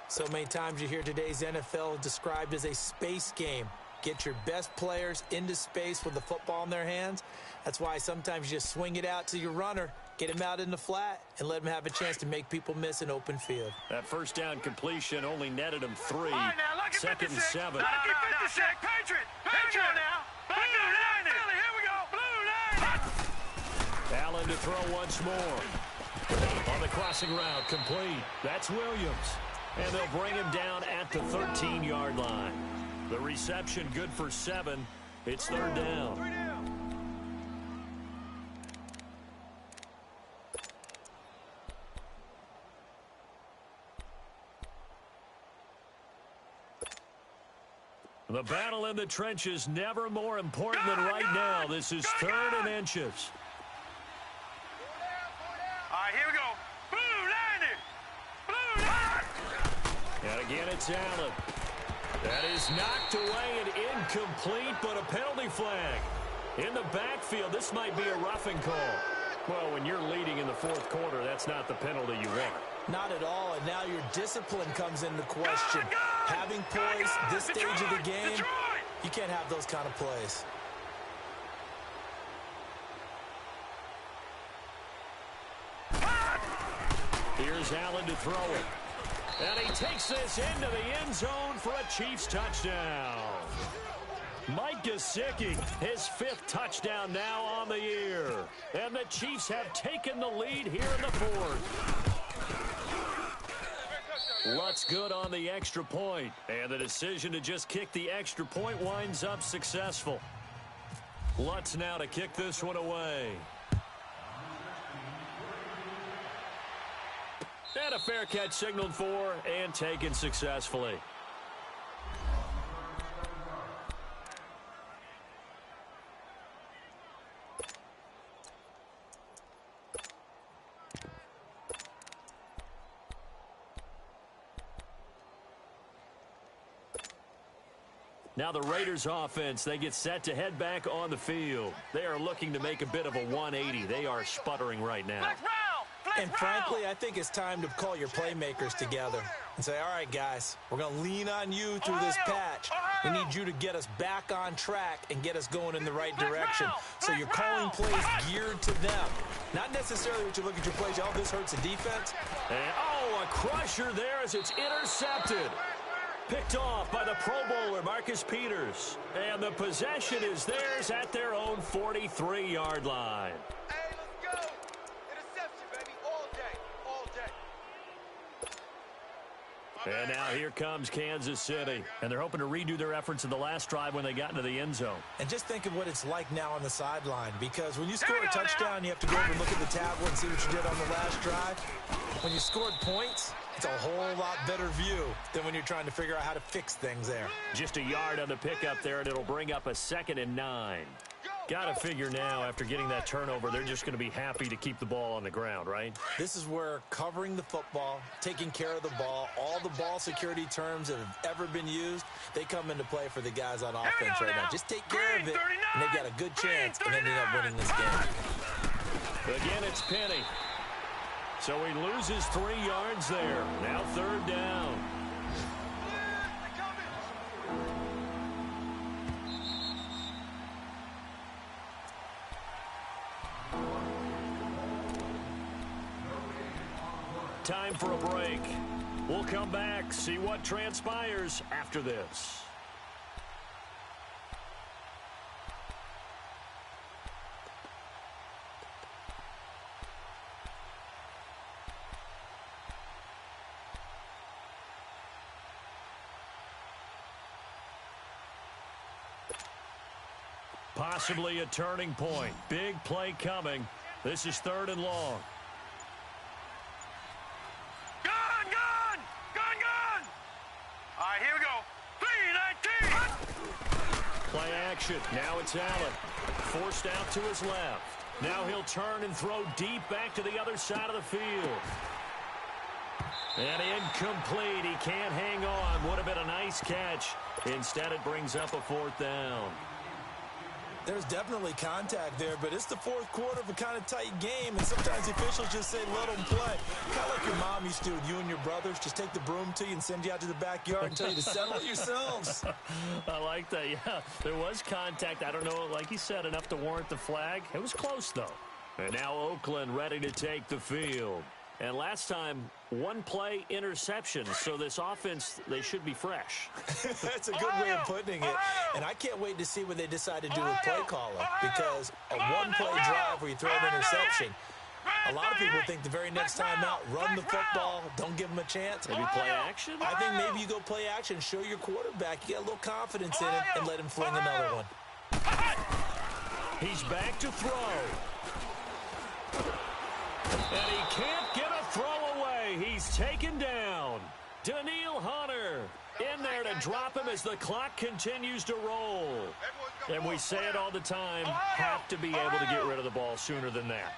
So many times you hear today's NFL described as a space game. Get your best players into space with the football in their hands. That's why sometimes you just swing it out to your runner, get him out in the flat, and let him have a chance to make people miss an open field. That first down completion only netted him 3. Right, now, second and 7. Lucky 56. Patriot now. Blue line. Here we go. Blue line. Allen to throw once more. On the crossing route, complete. That's Williams. And they'll bring him down at the 13-yard line. The reception good for 7. It's third down. 3 down. The battle in the trenches never more important than right now. This is third and inches. 4 down. All right, here we go. Blue line. And again, it's Allen. That is knocked away and incomplete, but a penalty flag. In the backfield, this might be a roughing call. Well, when you're leading in the fourth quarter, that's not the penalty you want. Not at all, and now your discipline comes into question. Having poise this stage of the game, you can't have those kind of plays. Here's Allen to throw it. And he takes this into the end zone for a Chiefs touchdown. Mike Gesicki, his 5th touchdown now on the year. And the Chiefs have taken the lead here in the fourth. Lutz good on the extra point. And the decision to just kick the extra point winds up successful. Lutz now to kick this one away. And a fair catch signaled for and taken successfully. Now the Raiders offense, they get set to head back on the field. They are looking to make a bit of a 180. They are sputtering right now. Flex round. And frankly, I think it's time to call your playmakers together and say, all right, guys, we're going to lean on you through this patch. We need you to get us back on track and get us going in the right direction. So you're calling plays geared to them. Not necessarily what you look at your plays, oh, this hurts the defense. And, a crusher there as it's intercepted. Picked off by the Pro Bowler, Marcus Peters. And the possession is theirs at their own 43-yard line. Hey, let's go. Interception, baby, all day, all day. And now here comes Kansas City. And they're hoping to redo their efforts in the last drive when they got into the end zone. And just think of what it's like now on the sideline, because when you score a touchdown, you have to go over and look at the tablet and see what you did on the last drive. When you scored points, it's a whole lot better view than when you're trying to figure out how to fix things there. Just a yard on the pickup there, and it'll bring up a 2nd and 9. Got to figure now, after getting that turnover, they're just going to be happy to keep the ball on the ground, right? This is where covering the football, taking care of the ball, all the ball security terms that have ever been used, they come into play for the guys on offense right now. Just take care of it, and they've got a good chance of ending up winning this game. Again, it's Penny. So he loses 3 yards there. Now 3rd down. Time for a break. We'll come back, see what transpires after this. Possibly a turning point. Big play coming. This is 3rd and long. Gun! All right, here we go. 3-19. Play action. Now it's Allen. Forced out to his left. Now he'll turn and throw deep back to the other side of the field. And incomplete. He can't hang on. Would have been a nice catch. Instead, it brings up a 4th down. There's definitely contact there, but it's the 4th quarter of a kind of tight game, and sometimes the officials just say, let them play. Kind of like your mom used to with you and your brothers. Just take the broom to you and send you out to the backyard and tell you to settle it yourselves. I like that, yeah. There was contact. I don't know, like you said, enough to warrant the flag. It was close, though. And now Oakland ready to take the field. And last time, 1-play interception. So this offense, they should be fresh. That's a good way of putting it. And I can't wait to see what they decide to do with play calling. Because a 1-play drive where you throw an interception, a lot of people think the very next time out, run the football, don't give them a chance. Maybe play action? I think maybe you go play action, show your quarterback you got a little confidence in it, and let him fling another one. He's back to throw. And he can't get a throw away. He's taken down. Daniil Hunter in there to drop him as the clock continues to roll. And we say it all the time, have to be able to get rid of the ball sooner than that.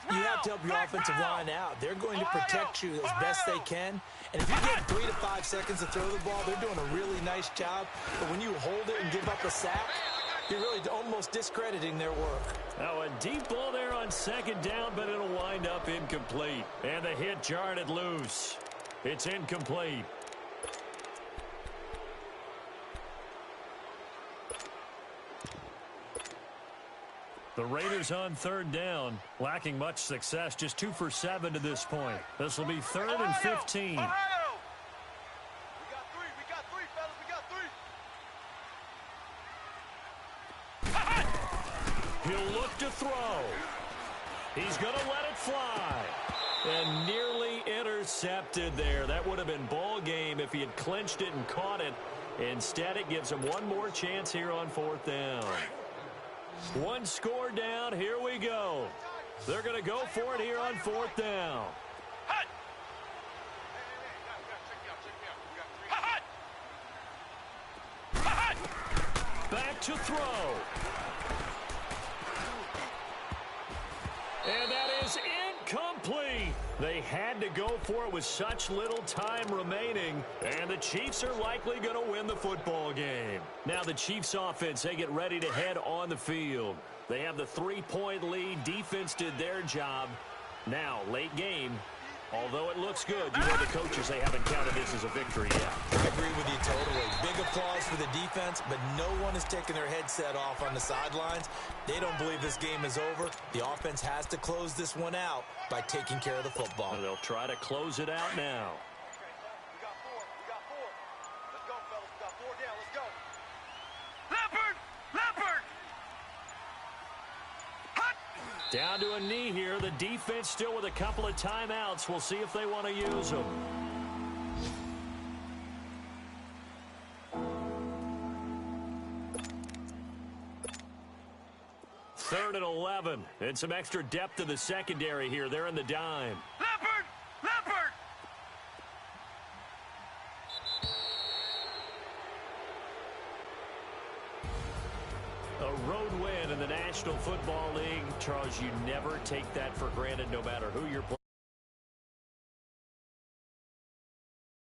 You have to help your offensive line out. They're going to protect you as best they can. And if you get 3 to 5 seconds to throw the ball, they're doing a really nice job. But when you hold it and give up a sack, you're really almost discrediting their work. Now a deep ball there on 2nd down, but it'll wind up incomplete. And the hit jarred it loose. It's incomplete. The Raiders on 3rd down, lacking much success, just 2 for 7 to this point. This will be 3rd and 15. We got 3, fellas, we got 3. He'll look to throw. He's going to let it fly. And nearly intercepted there. That would have been ball game if he had clinched it and caught it. Instead, it gives him one more chance here on 4th down. 1 score down. Here we go. They're going to go for it here on 4th down. Back to throw. And that is incomplete. They had to go for it with such little time remaining. And the Chiefs are likely going to win the football game. Now the Chiefs offense, they get ready to head on the field. They have the 3-point lead. Defense did their job. Now, late game. Although it looks good, you know the coaches, they haven't counted this as a victory yet. I agree with you totally. Big applause for the defense, but no one is taking their headset off on the sidelines. They don't believe this game is over. The offense has to close this one out by taking care of the football. And they'll try to close it out now. We got four. Let's go, fellas. We got 4 down. Let's go. Leopard! Hut! Down to a knee here. The defense still with a couple of timeouts. We'll see if they want to use them. Third and 11. And some extra depth to the secondary here. They're in the dime. Leopard! A road win in the National Football League. Charles, you never take that for granted no matter who you're playing.